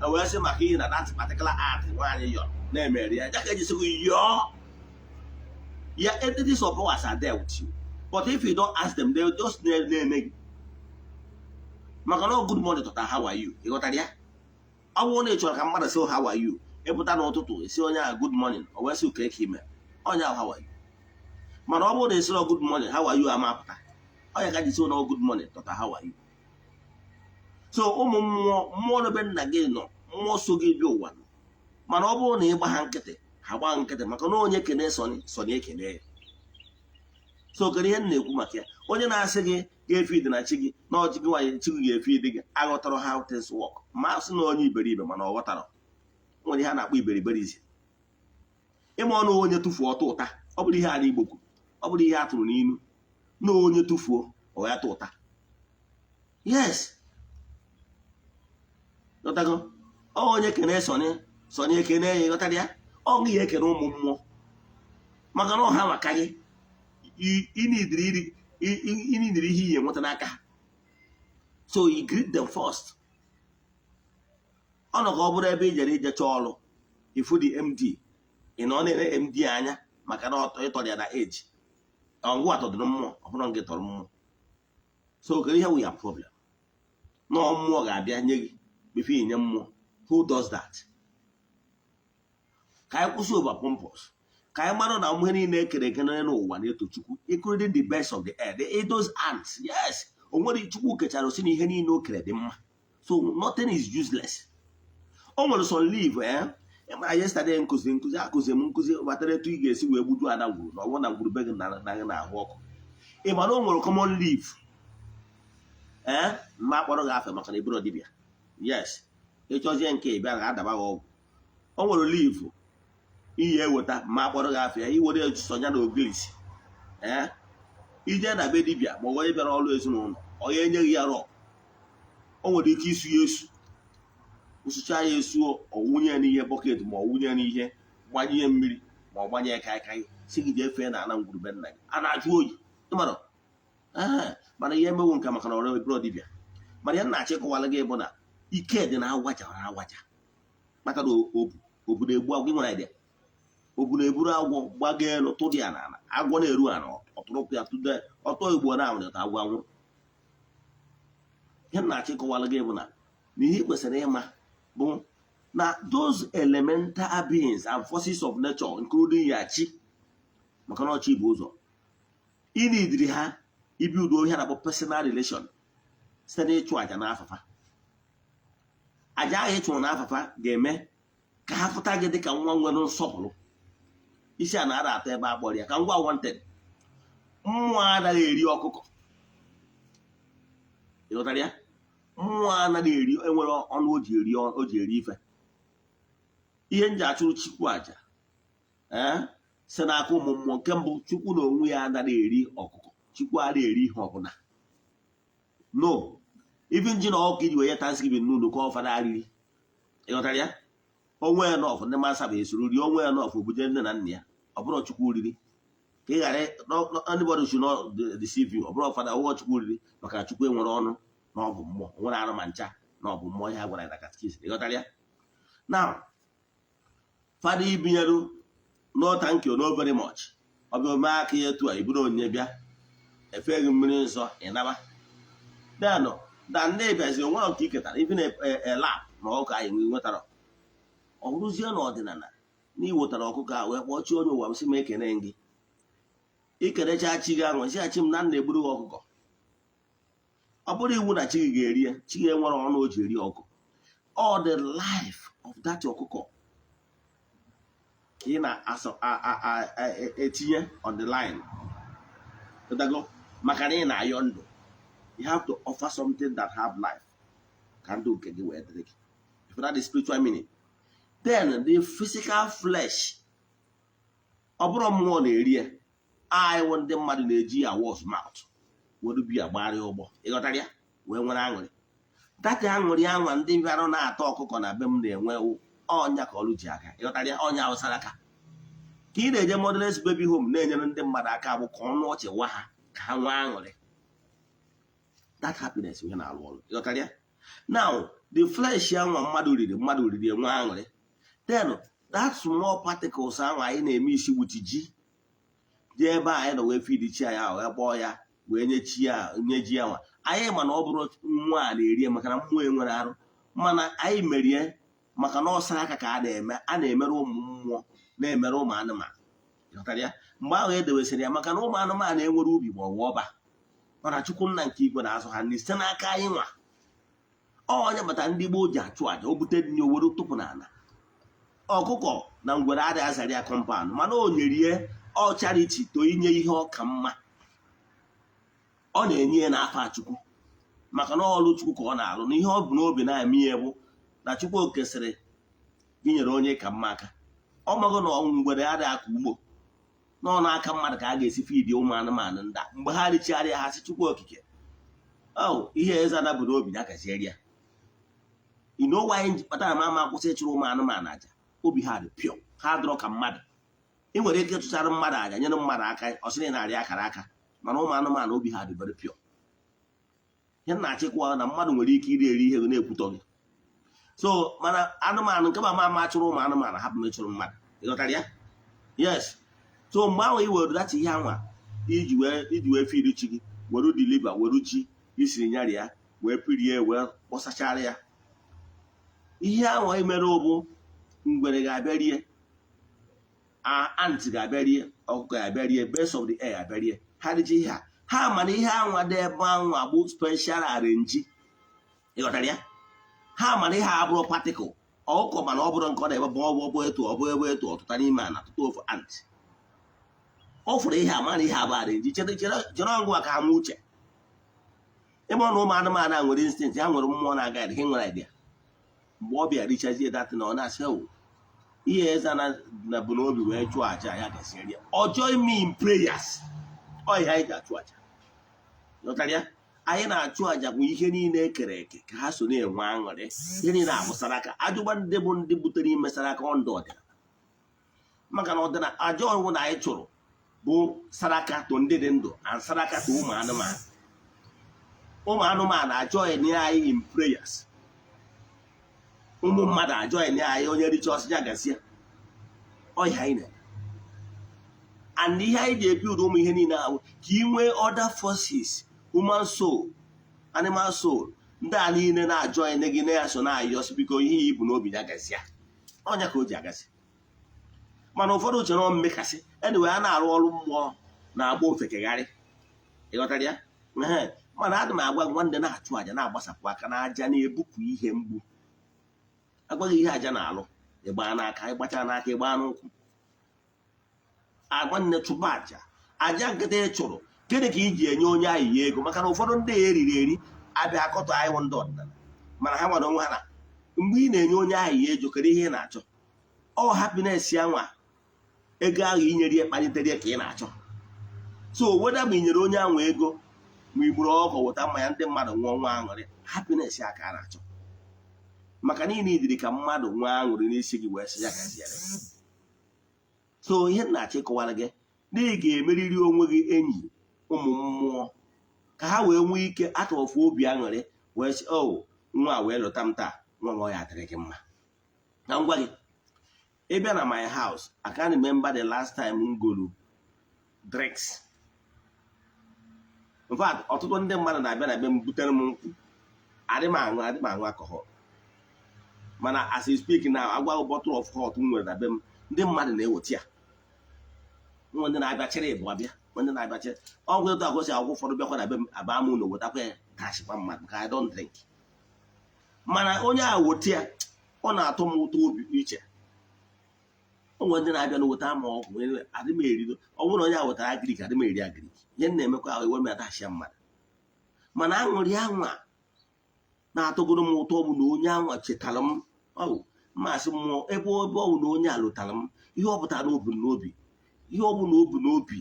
E wee sị maka ihe na that particular art nwaanyị yọrọ na-emeri ya. Jaka eji sịkwa yọọ. Your entities of powers are there with you. But if you don't ask them, they'll just name. Maka no good morning to how are you? You got that? I want to tell mother say how are you? Ebuta n'ụtụtụ esi onye a good morning o wee sị uke ime onye how are you? Mana ọ bụrụ na esi good morning how are you amapụta onye ka ji sị no good morning to how are you? So ụmụ mmụọ n'ebe nna gị nọ mmụọ so gị bi ụwa mana ọ bụrụ na ịgba ha nkịtị ha gba nkịtị maka na onye kene sọni ekene ya. So kedu ihe na-ekwu maka ya onye na-asị gị ga-efid na chi gị na ọchị gị nwaanyị chi gị ga-efid gị aghọtara how things work ma sị na onye iberibe mana ọ ghọtara nwere ihe a na-akpọ iberiberizi ịma ọnụ onye tụfuo ọtụ ụta ọ bụrụ ihe a n'Igbo kwuru ọ bụrụ ihe a tụrụ n'ilu na onye tụfuo ọ ya tụ ụta. Yes ghọtago onye kene sọni ekene ya ghọtara ya ọ gị ya ekene ụmụ mmụọ maka na ọha maka gị inidiri ihe ihe nweta n'aka ha. So you greet them first. Ọ nọ ka ọ bụrụ ebe ijere ije chọọ ọrụ ifu dị MD ị nọ na-ere MD anya maka na ịtọrọ ya na age ọngụ atọdụrụ mmụọ ọ bụrụ nke tọrọ mmụọ. So kedu ihe wụ ya problem na mmụọ ga-abịa nye gị before inye mmụọ. Who does that? Ka anyị kwụsị over pompous ka anyị mara na ụmụ niile ekere eke n'ụwa na-eto Chukwu including the best of the earth. Those ants, yes, o nwere Chukwu kechara osi na ihe niile o kere dị mma. So nothing is useless. O nwere some leave yesterday akụzi m nkụzi batara etu ị ga-esi wee gbuju ada ngwuru na ọgwụ na ngwurube gị na-ahụ ọkụ. Ị ma na o nwere common leave mma akpọrọ gị afọ maka na eburo dibịa. Yes, ịchọzie nke ịbịa ga-adaba gị ọgwụ. O nwere leave ihe eweta ma akpọrọ gị afọ ya iwere sonya na ogilisi ije na be dibịa ma onye bịara ọrụ ezinụlọ onye enyeghị ya rọ o nwere ike isu ya esu ụsụcha ya esuo ọwụnye n'ihe bọket ma ọwụnye n'ihe gbanye mmiri ma ọ gbanye kaikai si gị jee fee na ana ngwurube nna gị a na-ajụ oyi ịmara mana ihe emewu nke maka na ọrụ eburo dibịa. Mana ya na-achị kọwara gị bụ na ike dị na agwaja kpata na obodo egbu agwụ nwere idea obu na-eburu agwọ gbaga elu tụdị ya n'ala agwọ na-eru ana ọtụrụkwu ya tụde ọtọ igbo na-anwụ ta agwọ anwụ. Ihe na-achị kọwara gị bụ na ihe kwesịrị ịma bụ na those elemental beings and forces of nature including ya chi maka na ọchị bụ ụzọ ịnidiri ha ibi udo ihe na-akpọ personal relation site n'ịchụ àjà n'afafa. Àjà ahụ ịchụrụ n'afafa ga-eme ka ha fụta gị dịka nwa nwere nsọpụrụ. Isi a na-ada atọ ebe akpọrọ ya ka ngwa wanted. Mmụọ anaghị eri ọkụkọ. Ịghọtara ya? Mmụọ anaghị eri, enwere ọnụ o ji eri ife. Ihe nji achụrụ Chukwu àjà si n'aka ụmụ mmụọ, nke mbụ, Chukwu na onwe ya anaghị eri ọkụkọ. Chukwu anaghị eri ihe ọbụla. No, even ji na ọkụ iji wee Thanksgiving n'ụlọ ka ọfa na-arịrị. Ịghọtara ya? Onwe ya nọfụ ndị masa bụ esoro rie, onwe ya nọfụ obuje nne na nna ya, ọ bụrụ Chukwu riri. Ka ị ghara anybody should not deceive you. Ọ bụrụ ọfada ụgwọ Chukwu riri maka Chukwu enwere ọnụ na ọ bụ mmụọ, nwere anụ ma ncha na ọ bụ mmụọ, ihe ha gwara ya na katikizim. Ịghọtara ya? Now, fada ibinyeru no thank you, no very much. Ọ bụ ome aka ya etu a iburu onye bịa efeghị mmiri nsọ ịnaba. Then dan na-ebiazi onwe nke iketara even a lap na ọkụkọ anyị nwetara. Ọ bụrụzie n'ọdịnala na iwetara ọkụkọ a wee kpọọ chi onye ụwa m sị m ekene gị. Ikenecha chi gị ahụ si ya chi m na nna egburu gị ọkụkọ. Ọ bụrụ iwu na chi gị ga-eri ya, chi gị enwere ọnụ o ji eri ọkụkọ. All the life of that ọkụkọ ka ị na-etinye on the line. Maka na ị na-ayọ ndụ. You have to offer something that have life. Ka ndụ nke gị wee dịrị gị. If that is spiritual meaning. Then the physical flesh. Ọ bụrụ mmụọ na-eri ya. Anyị ndị mmadụ na-eji ya wash mouth. Were biya gbara ụgbọ. Ịghọtara ya? Wee nwere aṅụrị. Data aṅụrị anwa ndị bịara na-atọ ọkụkọ na be m na-enwe ọnya ka ọrụ ji aka. Ịghọtara ya? Ọnya awụsara aka. Ka ị na-eje motherless baby home na-enyere ndị mmadụ aka bụ ka ọnụ ọchị wa ha ka ha nwee aṅụrị. That happiness ihe na-alụ ọrụ. Ịghọtara ya? Now, the flesh anwa mmadụ riri enwe aṅụrị. Then, that small particles ahụ anyị na-eme isi wuti ji dị ebe anyị na wee feed chi anyị ahụ wee kpọọ ya wee nye ji ya nwa. Anyị ma na ọ bụrụ nwa a na-eri maka na mmụọ enwere arụ, mana anyị merie maka na ọsara aka ka a na-emere ụmụ mmụọ na-emere ụmụ anụmanụ. Ịghọtara ya? Mgbe ahụ edewesịrị ya maka na ụmụ anụmanụ enwere ubi ma ọ bụ ọba, mana Chukwu nna nke igwe na-azụ ha nri site n'aka anyị nwa. Onye bata ndị gboo ji achụ àjà, o bute dị owere tụpụ n'ala. Ọkụkọ na ngwere adịghị azara ya kọmpaụnd, mana o nyere ihe ọ chariti to inye ihe ọka mma. Ọ na-enye ya n'afọ Chukwu maka na ọlụ Chukwu ka ọ na-alụ, na ihe ọ bụ n'obi na-eme ihe bụ na Chukwu okesịrị inyere onye ka mma aka. Ọ mago na ngwere adịghị aka ugbo n'ọ n'aka mmadụ ka a ga-esi fidi ụmụ anụmanụ ndị a. Mgbe ha richigharịa ha si Chukwu okike, ihe Eze-Ana bụ n'obi ya gazieri ya. You know why kpatara mama akwụsị ịchụrụ ụmụ anụmanụ aja? Obi ha dị pịọ, ha dụrọ ka mmadụ. Ị nwere ike ịchụchara mmadụ aja nyere mmadụ aka ọ sịrị narị akara aka, mana ụmụ anụmanụ obi ha dị very pịọ. Ihe na-achịkwa na mmadụ nwere ike iri eri ihe na-ekwutọ gị. So mana anụmanụ nke mama chụrụ ụmụ anụmanụ hapụ mechụrụ mmadụ. Ịghọtara ya? Yes. So mgbe ahụ i were dachi ihe anwa iji wee firi chi gị, were diliva, were chi isiri nyarị ya wee pirie wee kpọsachara ya. Ihe ahụ imere ụbụ ngwere ga-abịa rie, ant ga-abịa rie, ọkụkọ ga-abịa rie, birds of the air ga-abịa rie. Ha dịcha ihe ha mana ihe anwa dị ebe anwa bụ special arrange. Ịghọtara ya? Ha mana ihe abụrụ particle. Ọkụkọ mana ọ bụrụ nke ọ na-ebe bụ etu ọtụta n'ime ana tụtụ ofu ant. Ọ fụrụ ihe amana ihe abụ arrange chere ọgwụ ka ha nwe uche. Ebe ọ na ụmụ anụmanụ a nwere instinct, ha nwere mmụọ na-aga ha nwere idea. Mgbe ọ bịa richazie datị na ọ na-asị ihe Eze-Ana na bụ n'obi wee chụọ aja ya gasịrị ya. Ọ join me in prayers. Ọ ihe anyị ji achụ aja. Ịghọtara ya? Anyị na-achụ aja bụ ihe niile ekere eke ka ha so na-enwe aṅụrị. Ihe niile abụsara aka. Ajụgba ndị bụ ndị butere imesara aka ndụ ọdịnala. Maka na ọdịnala aja ọrụ na anyị chụrụ bụ saraka to ndị dị ndụ na saraka to ụmụ anụmanụ. Ụmụ anụmanụ ajọghị anyị in prayers. Ụmụ mmadụ ajọghị anyị onye richa ọsị ya gasịa. Ọhịa anyị na and ihe anyị ji ebi ụdị ihe niile ahụ ka ị nwee other forces, human soul, animal soul ndị a niile na-ajụ anyị gị na ya so na-ayọsi biko ihe ibu n'obi ya gasị ya ọnya ka o ji agasị. Mana ụfọdụ uche na mmekasị anyway a na-arụ ọrụ mmụọ na-agba ofekegharị ịghọtara ya. Mana adị m agwa nwanne na-achụ àjà na-agbasapụ aka n'aja na-ebupụ ihe mgbu. Agwaghị ihe aja na-alụ ịgba n'aka ịgbacha n'aka ịgba n'ụkwụ. Nwanne chụba aja nkịta ị chụrụ gịnị ka iji enye onye ahụ ya ego? Maka na ụfọdụ ndị eriri eri abịa akọtọ anyị ndị ọdịnala mana ha nwere onwe ha na mgbe ị na-enye onye ahụ ya ego kedu ihe ị na-achọ? Ọ hapiness ya nwa ego ahụ inyere ya kpalitere ka ị na-achọ. So weda ma inyere onye ahụ ego ma igburu ọkụ weta mmanya ndị mmadụ nwụọ nwa aṅụrị hapiness ya ka a na-achọ. Maka niile idiri ka mmadụ nwa aṅụrị n'isi gị wee sị ya gaziere. So ihe na-achọ ịkọwara gị na ị ga-emeriri onwe gị enyi ụmụ mmụọ ka ha wee nwee ike atọfu obi aṅụrị wee sị o nwa wee lụta m taa nwa nwa ya adịrị gị mma. Na ngwa gị ịbịa na my house I can remember the last time m golu drinks. In fact ọtụtụ ndị mmadụ na-abịa na be m butere m nkwụ adị m aṅụ alcohol. Mana as I speak now agwa bottle of hot m nwere na be m ndị mmadụ na-eweta ya. Ndị na-abịa chere bụ abịa ndị na-abịa chere ọgwụ etu agosi agwụ ụfọdụ bịakwa na be m aba m ụlọ wetakwa ya kashikwa mmadụ ka I don't drink. Mana onye a wote ya ọ na-atụ m ụtọ obi iche. Onwe ndị na-abịa na weta ma ọgwụ adị m erido ọ bụrụ na onye a wetara agrik adị m eri agrik ihe na-emekwa ahụ iwe m atashia mmadụ. Mana aṅụrị anwa na-atụgoro m ụtọ bụ na onye anwa chetara m mmasị mmụọ ebe ọ bụ na onye a lụtara m ihe ọ pụtara n'obu n'obi ihe ọ bụ na obu n'obi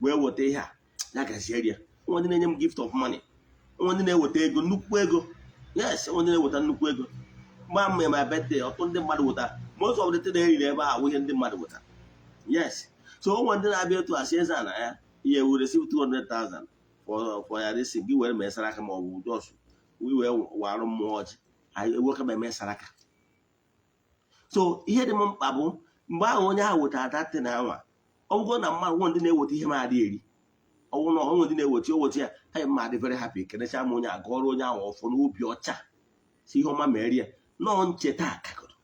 wee weta ihe a ya gaziere ya. Onwe ndị na-enye m gift of money, onwe ndị na-eweta ego nnukwu ego. Yes, onwe ndị na-eweta nnukwu ego. Mgbe a mmemme my birthday ọtụtụ ndị mmadụ weta most of the thing na-eriri ebe ahụ ihe ndị mmadụ weta. Yes, so onwe ndị na-abịa etu asị Eze-Ana ya ihe we receive 200,000 for ya dịsị gị were mesara aka ma ọ bụ jos wee warụ mmụọ ọjị ewoke ma emesara aka. So ihe dị m mkpa bụ mgbe ahụ onye ahụ wetara datị na anwa ọ bụgo na mmadụ nwe ndị na-eweta ihe m adị eri ọnwụ na ọnwe ndị na-eweta oweta ya ha mma adị very happy kenecha m onye agụọrọ onye ahụ ọfọ n'obi ọcha si ihe ọma mere ya nọọ ncheta akagoro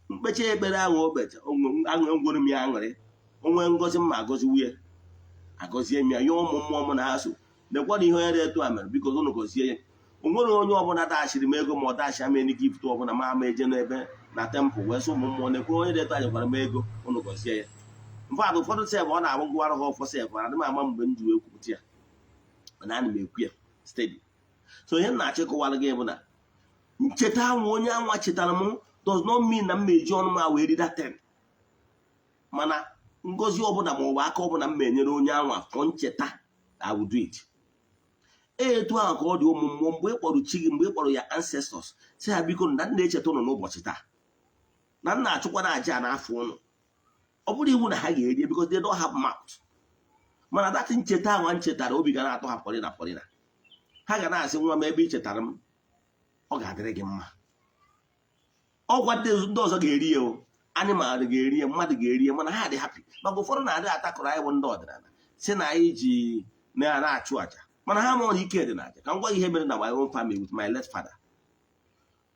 mkpecha ekpere ahụ okpecha aṅụ ngworo m ya aṅụrị onwe ngozi mma agọzi nwunye agọzie m ya nye ụmụ mmụọ m na ha so nekwana ihe onye dị etu a mere biko ụnụ gọzie ya. O nwere onye ọbụla daghachiri m ego ma ọ daghachị ama eni gift ọbụla ma ama eje n'ebe na tempụl wee sị ụmụ mmụọ nekwere onye dị etu anyị gwara m ego ụnụ gọzie ya. Mfadụ ụfọdụ sef ọ na-abụ ngwara ha ọfọ sef adị m ama mgbe m ji wee kwupụta ya mana ana m ekwu ya steady. So ihe na-achọ ịkọwara gị bụ na ncheta ahụ onye anwa chetara m does not mean na m eji ọnụ m wee rida 10. Mana ngozi ọbụla ma ọ bụ aka ọbụla m enyere onye anwa fọ ncheta I will do it. Etu ahụ ka ọ dị ụmụ mmụọ mgbe ị kpọrọ chi gị mgbe ị kpọrọ ya ancestors si ha biko na nna echeta ụnụ n'ụbọchị taa na nna achụkwa na aja n'afọ ụnụ ọ bụrụ iwu na ha ga-eri because they don't have mouth. Mana datị ncheta ahụ nchetara obi ga na-atọ ha pọrịna pọrịna ha ga na-asị nwa m ebe ị chetara m ọ ga-adịrị gị mma. Ọgwa ndị ọzọ ga-eri ya o animal ga-eri ya mmadụ ga-eri ya mana ha dị happy. Maka ụfọdụ na-adị atakọrọ anyị bụ ndị ọdịnala si na anyị ji na-achụ aja mana ha nwere ike dị n'aja. Ka m gwa ihe mere na my own family with my late father.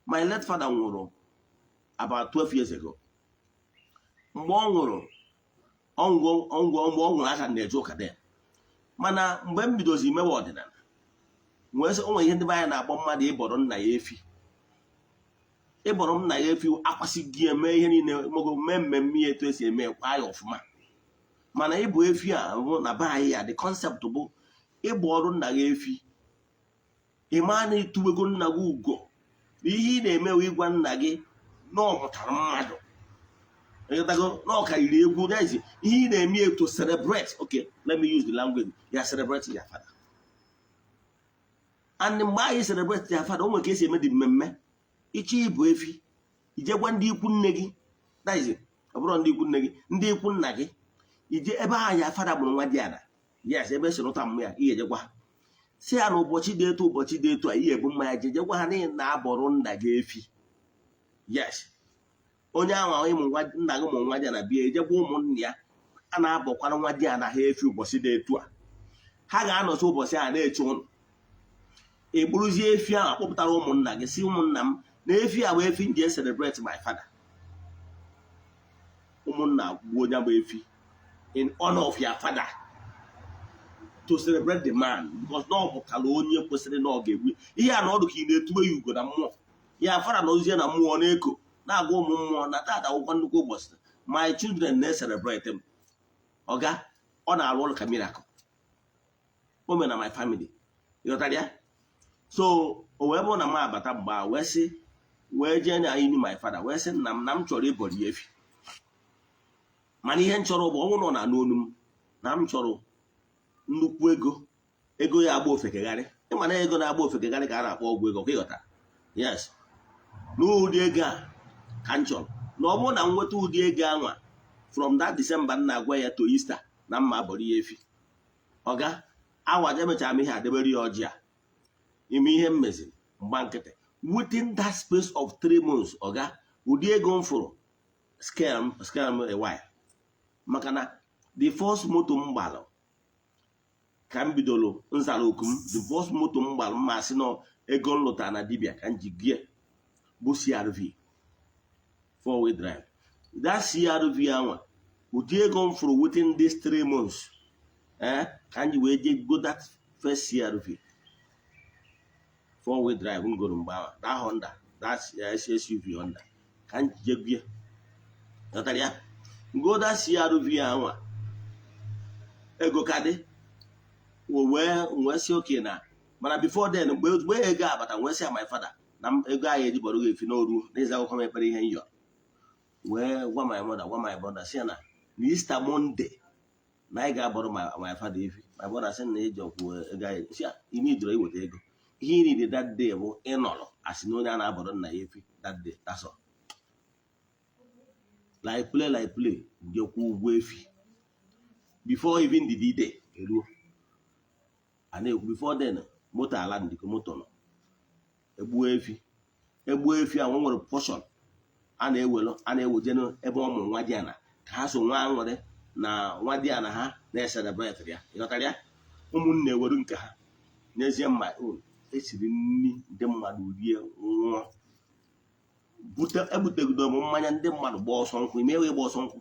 My late father nwụrụ about 12 years ago. Mgbe ọ nwụrụ mgbe ọ nwụrụ aka na-eje ụka dị mana mgbe m bidozi mewe ọdịnala nwee onwe ihe ndị be anyị na-akpọ mmadụ ịbọrọ nna ya efi. Ịbọrọ nna ya efi akwasị gị eme ihe niile mago mee mmemme ya etu esi eme kwa ya ọfụma. Mana ịbụ efi a bụ na be anyị ya the concept bụ ịbụ ọrụ nna ya efi ịma na ịtụwego nna gị ugo na ihe ị na-emewe ịgwa nna gị na ọ mụtara mmadụ na ọ karịrị egwu ihe ị na-eme to celebrate. Okay, let me use the language ya celebrate ya father. And mgbe anyị celebrate ya father o nwere ka esi eme dị mmemme ịchọ ịbụ efi ijegwa ndị ikwu nne gị ọ bụrụ ndị ikwu nne gị ndị ikwu nna gị ije ebe ahụ ya father mụrụ nwa dị ada yes ebe si rụta mmụ ya ihe jegwa si ya na ụbọchị dị etu a ihe ebu mmanya jejegwa ha n'ihi na abọrụ nna gị efi. Yes, onye ahụ ịmụ nna gị mụrụ nwa dị na bịa ejegwa ụmụnne ya a na-abọkwara nwa dị ya na ha efi ụbọchị dị etu a ha ga-anọchi ụbọchị a na-eche ụnụ eburuzie efi ahụ akpọpụtara ụmụnna gị si ụmụnna m na efi a bụ efi m ji celebrate my father. Ụmụnna gbuo onye bụ efi in honor of your father to celebrate the man because na ọ bụkala onye kwesịrị na ọ ga-egbu ihe a na ọdụ ka ị na-etube ya ugo na mmụọ ya fara na ozie na mmụọ na-eko na-agwa ụmụ mmụọ na tata akwụkwọ nnukwu ụbọchị my children na-celebrate m ọga ọ na-arụ ọrụ ka miracle o mere na my family ịghọtara ya. So o wee bụrụ na m abata mgbe a wee sị wee jee na ini my father wee sị nna m na m chọrọ ịbọrọ ya efi mana ihe m chọrọ bụ ọnwụ nọ na n'onu m na m chọrọ nnukwu ego ya agba ofekegharị ịma na ego na-agba ofekegharị ka a na-akpọ ọgwụ ego ka ịghọtara yes n'ụdị ego a ka m chọrọ na ọ bụrụ na m nweta ụdị ego anwa from that December m na-agwa ya to Easter na mma abọrọ ya efi ọga awa emechara m ihe adebere ya ọjị a ime ihe m meziri mgba nkịtị within that space of 3 months ọga ụdị ego m fụrụ scale m ewaya maka na the first moto m gbalụ ka m bidoro nzara oku m the first moto m gbalụ mma sị na ego m lụtara na dibia ka m ji gie bụ CRV 4-wheel drive. That CRV anwa ụdị ego m fụrụ within these 3 months ka m ji wee je go that first CRV 4-wheel drive m goro mgbe ahụ that Honda that SUV Honda ka m ji je gie ghọtara ya go that CRV anwa ego ka dị wee si oke na mana before then mgbe ego abata wee si my father na ego anyị ejibọrọ gị efi n'oru n'ịza akwụkwọ mepere ihe nyọ wee gwa my mother gwa my brother si na Easter Monday na anyị ga-abọrọ my father efi my brother sị na eji ọkwụ ego anyị si ị nidoro iweta ego ihe ị nide that day bụ ịnọrọ asị na onye a na-abọrọ nna ya efi that day that's all. Like play jekwu ụgwọ efi before even the day eruo a na-ekwu before then moto ala ndịko moto nọ egbuo efi a nwere portion a na-eweje ebe ụmụ nwa dị ana ka ha so nwa aṅụrị na nwa dị ana ha na-eselebrate ya ịghọtara ya ụmụnne ewere nke ha n'ezie mma esiri nri ndị mmadụ rie nwụọ ebutegido m mmanya ndị mmadụ gba ọsọ nkwụ imewe ịgba ọsọ nkwụ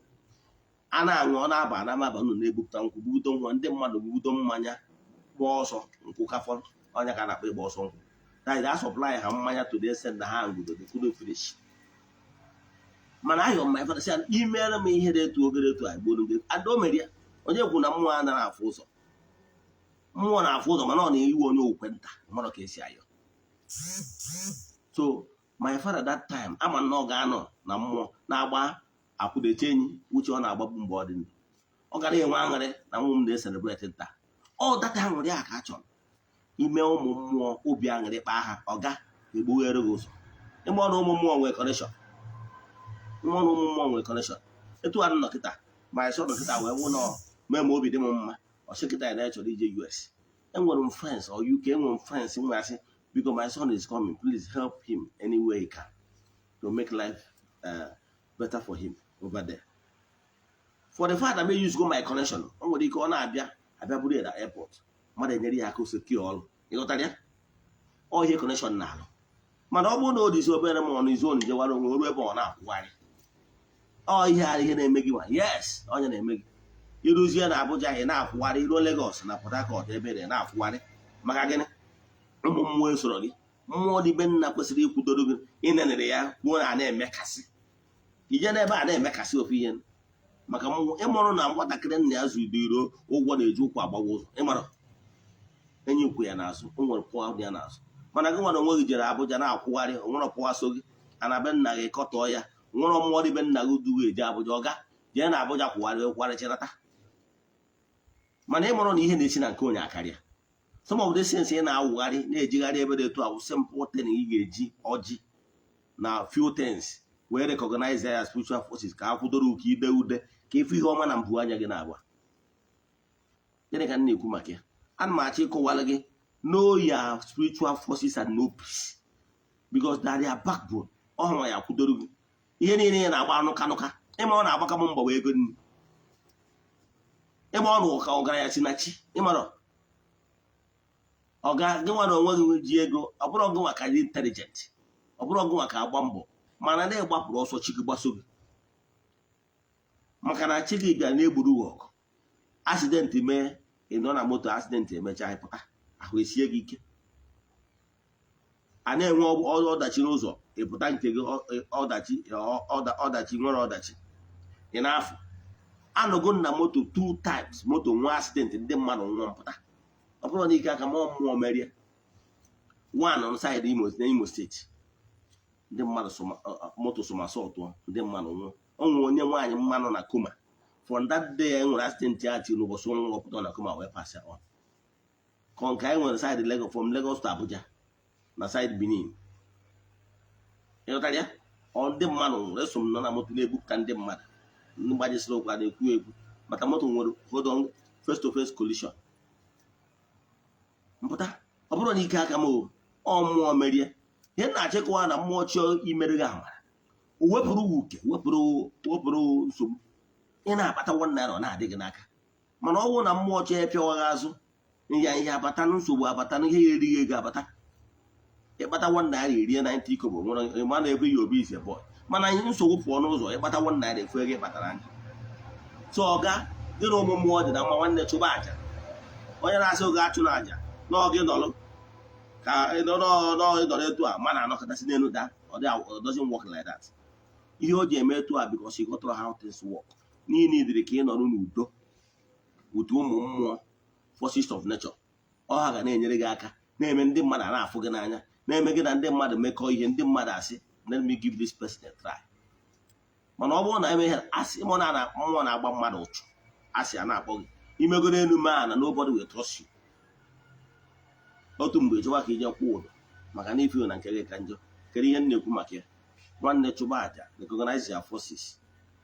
a na-aṅụ ọ na-aba anamaba unu na-ebupụta nkwụ bugido nwa ndị mmadụ bugido mmanya gba ọsọ nkwụ kafọ ọnya ka na-akpọ ịgba ọsọ nkwụ that a supply ha mmanya to the extent na ha ngudo the food finish mana ayọ my father say imere m ihe dị etu ogere etu a gboro gị adomeri ya onye kwu na mmụọ a nara afụ ụzọ mmụọ na-afụ ụzọ mana ọ na-eyiwe onye okwe nta mara ka esi ayọ. So my father that time ama na ọ ga-anọ na mmụọ na-agba akwụdeche enyi uche ọ na-agbagbu mgbe ọ dị ndụ ọ gara enwe aṅụrị na nwụ m na-eselebreti nta ọ data aṅụrị a ka a chọrọ ime ụmụ mmụọ obi aṅụrị kpaa ha ọga egbughere gị ụzọ ime ọrụ ụmụ mmụọ nwee kọneshọn etu a nọ kịta ma ịsọ nọ kịta wee wụ nọ mee ma obi dị m mma ọchị kịta ya na-echọrọ ije US enwere m friends or UK enwere m friends nwe asị because my son is coming please help him any way he can to make life better for him over there. For the fact that I use go my connection o nwere ike ọ na-abịa buru ya na airport mmadụ enyere ya aka oseki ọrụ ịghọtara ya ọ ihe connection na-alụ mana ọ bụrụ na o dizi obere ma ọ n'izu onu jewara onwe ruo ebe ọ na-akwụgharị ọ ihe na-eme gị nwa yes onye na-eme gị ịrụzie na Abuja ị na-akwụgharị iruo Lagos na Port Harcourt ebe ị na-akwụgharị maka gịnị ụmụ mmụọ esoro gị mmụọ dị be nna kwesịrị ikwudoro gị ịnenere ya kwuo na a na-emekasị ije n'ebe a na-emekasị ofu ihe maka ịmụrụ na nwatakịrị nna ya zụrụ iro ụgwọ na-eji ụkwụ agbawa ụzọ ịmara enyi ukwu ya n'azụ o nwere pụọ ya n'azụ mana gị nwere onwe gị jere Abuja na-akwụgharị onwere pụwa so gị ana be nna gị kọtọọ ya nwere mmụọ dị be nna gị dugu eje Abuja ọga jee na Abuja kwụgharị chịrata mana ịmụrụ na ihe na-esi na nke onye akarịa some of the things ị na-awụgharị na-ejigharị ebe dị etu a simple thing ị ga-eji ọjị na few things wee recognize ya spiritual forces ka a kwudoro ụka ide ude ka ife ihe ọma na mbụ anya gị na-agba gịnị ka m na-ekwu maka ya ana m achọ ịkọwara gị know your spiritual forces and know peace because they are their backbone ọhụrụ ya kwudoro gị ihe niile ya na-agba anụka ịma ọ na-agbaka m mgbawa ego nri ịma ọ nụ ka ọgaranya si na chi ịmara ọ ga gị nwa na onwe gị ji ego ọ bụrụ gị nwa ka dị intelijent ọ bụrụ gị nwa ka agba mbọ mana na ịgbapụrụ ọsọ chi gị gbaso gị maka na chi gị bịa na-egburu gị ọgụ asidenti mee ị nọ na moto asidenti emechaa ịpụta ahụ esie gị ike a na-enwe ọdachi n'ụzọ ịpụta nke gị ọdachi nwere ọdachi ị na-afụ anọgo na moto 2 times moto nwa asidenti ndị mmadụ nwa mpụta ọ bụrụ na ike aka ma mmụọ merie one on side Imo steeti ndị mmadụ moto somasọtụ ndị mmadụ nwụọ onwe onye nwaanyị mmanụ na koma from that day e nwere asidenti a tiri n'ụbọchị ọnwụ ọpụta na koma wee pass on ka nke anyị nwere side Lagos from Lagos to Abuja na side Benin ịghọtara ya ọ ndị mmadụ nwere eso m nọ na moto na-ebupụta ndị mmadụ ndị gbajisiri ụkwa na-ekwu ekwu maka moto nwere hold on face to face collision mpụta ọ bụrụ na ike aka m ọ mmụọ merie ihe na-achịkwa na mmụọ chọọ imere gị amara o wepụrụ uke wepụrụ nsogbu ị na-akpata naira ọ na-adị gị n'aka mana ọ bụrụ na mmụọ chọọ epịawa gị azụ ihe abata nsogbu abata ihe ya erighị ego abata ịkpata naira erie 90 kobo nwere ma na-ebe ya obi ise bọị mana ihe nsogbu pụọ n'ụzọ ịkpata naira efe gị kpatara anya so ọga gị na ụmụ mmụọ dị na mma nwanne chụba aja onye na-asị oge achụ na aja n'oge nọrọ ka ịnọrọ etu a ma na-anọkọtasị n'elu da ọ doesn't work like that ihe o ji eme etu a because he got how things work niile idiri ka ị nọrọ n'udo utu ụmụ mmụọ forces of nature ọ ha ga na-enyere gị aka na-eme ndị mmadụ na-afụ gị n'anya na-eme gị na ndị mmadụ mekọọ ihe ndị mmadụ asị let me give this person a try mana ọ bụrụ na eme ihe asị mmụọ na-agba mmadụ ụchụ asị a na-akpọ gị imegoro elu ma na nobody will trust you otu mgbe chọba ka ije kwụ ụdọ maka na ife na nke gị ka njọ kedu ihe m na-ekwu maka ya nwanne chụba aja recognize your forces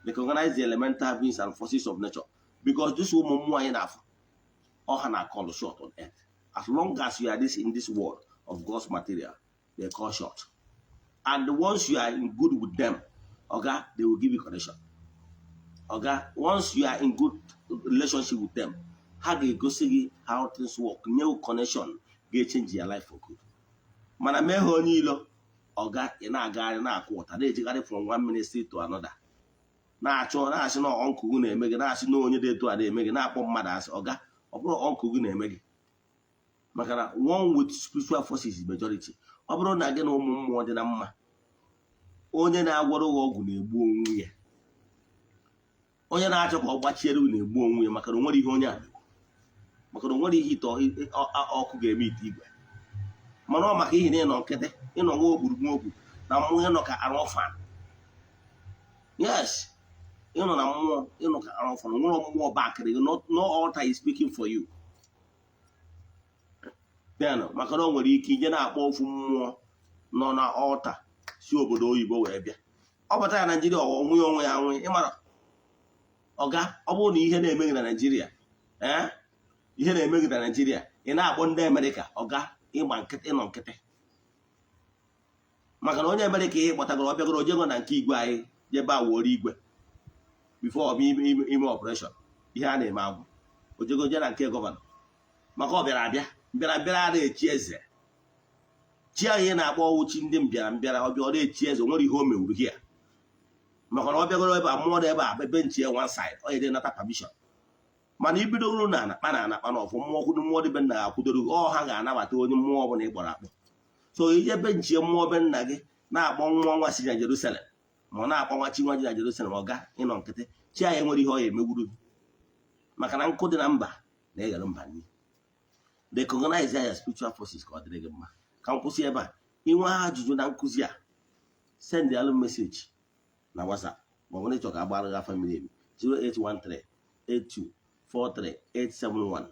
recognize the elemental beings and forces of nature because this ụmụ mmụọ anyị na-afụ ọha na call short on earth as long as you are in this world of God's material they call short and once you are in good with them oga they will give you connection oga once you are in good relationship with them ha ga-egosi gị how things work new connection ga-echange your life for good mana mee ha onye ilo oga ị na-agagharị na-akwụ ụta na-ejigharị from one ministry to another na-achọ na-asị na ọnkụ gị na-eme gị na-asị na onye dị etu a na-eme gị na-akpọ mmadụ asị ọga ọ bụrụ ọnkụ gị na-eme gị maka na one with spiritual forces is majority ọ bụrụ na gị na ụmụ mmụọ dị na mma onye na-agwọrọ gị ọgwụ na-egbu onwe ya onye na-achọ ka ọ gbachiere gị na-egbu onwe ya maka na onwere ihe onye a maka na onwere ihe ite ọkụ ga-eme ite igwe mana ọ maka ihe na ịnọ nkịtị ịnọ nwa ogburu na mmụọ ịnọ ka arụfan yes ịnọ na mmụọ ịnọ ka arụfan nwere mmụọ bakịrị gị no altar is speaking for you then maka na o nwere ike ije na-akpọ ofu mmụọ nọ na altar si obodo oyibo wee bịa ọ bata ya Naijiria onwe ya onwe ya nwe ịmara ọga ọ bụrụ na ihe na-eme gị na Naijiria ihe na-eme gị na Naijiria ị na-akpọ ndị Amerịka ọga ịgba nkịtị ịnọ nkịtị maka na onye Amerịka ihe kpọtagoro ọ bịagoro ojego na nke igwe anyị jebe awụrụ igwe bifo ọ bụ ime ọpụreshọn ihe a na-eme agwụ ojego je na nke gọvanọ maka ọ bịara abịa a na-echi eze chi anyị na-akpọ ọwụchi ndị mbịara ọbịa ọ na-echi eze nwere ihe o mewuru hia maka na ọ bịagoro ebe a mmụọ na ebe a ebe nchi ya one side ọ yede nata permission mana ibidoro na anakpa na ọfụ mmụọ kwudo mmụọ dịbe nna ga-akwụdoro gị ha ga-anabata onye mmụọ ọbụla ị gbọrọ akpọ so ije ebe nchie mmụọ be nna gị na-akpọ nwa si na Jerusalem ma ọ na-akpọ nwa chi nwa ji na Jerusalem ọga ịnọ nkịtị chi anyị nwere ihe ọ ya emegburu gị maka na nkụ dị na mba na-eghere mba n'ihe recognize ya spiritual forces ka ọ dịrị gị mma ka m kwụsị ebe a inwe ajụjụ na nkụzi a send alụ meseji na WhatsApp ma ọ bụrụ ịchọ ka agbara gị afa mmiri emi 08138243871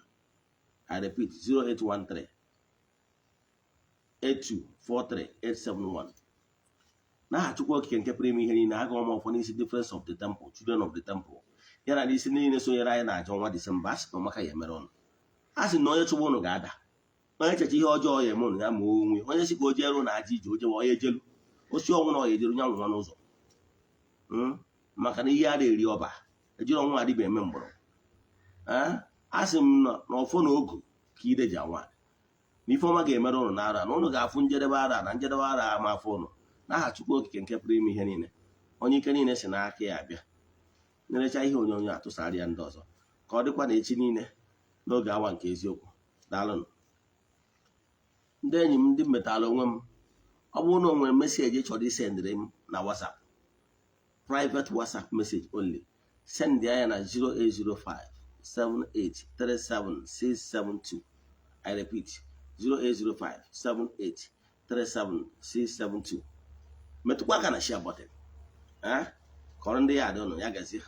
I repeat 08138243871 n'aha Chukwu okike nke pụrụ ime ihe niile aga ọma ọfọ n'isi difference of the temple children of the temple ya na n'isi niile sonyere anyị na-aja ọnwa Disemba a sị na ọmaka ya emere ọnụ a sị na onye chụgbu ụnụ ga-ada onye echecha ihe ọjọọ ya eme ụnụ ya ma onwe onye si ka o jeru na aja ije ojewe onye ejelu osi ọnwụ na ọya ejeru nya nwụọ n'ụzọ maka na ihe a na-eri ọba ejiri ọnwụ adịba eme mgbọrọ a sị m na ọfọ na ogu ka ide ji anwa na ife ọma ga-emere ụnụ n'ara na ụnụ ga-afụ njedebe ara na njedebe ara ama afọ ụnụ n'aha Chukwu okike nke pụrụ ime ihe niile, onye ike niile si n'aka ya abịa. Nerecha ihe onyonyo atụsara ya ndị ọzọ ka ọ dịkwa na echi niile n'oge awa nke eziokwu. Daalụnụ ndị enyi m, ndị metala onwe m. Ọ bụrụ na o nwere meseji chọrọ isendịrị m na WhatsApp, private WhatsApp message only, send ya na 08057837672. I repeat, 08057837672. metụkwa aka na share button ka ọrụ ndị ya adị ụnụ ya gazie.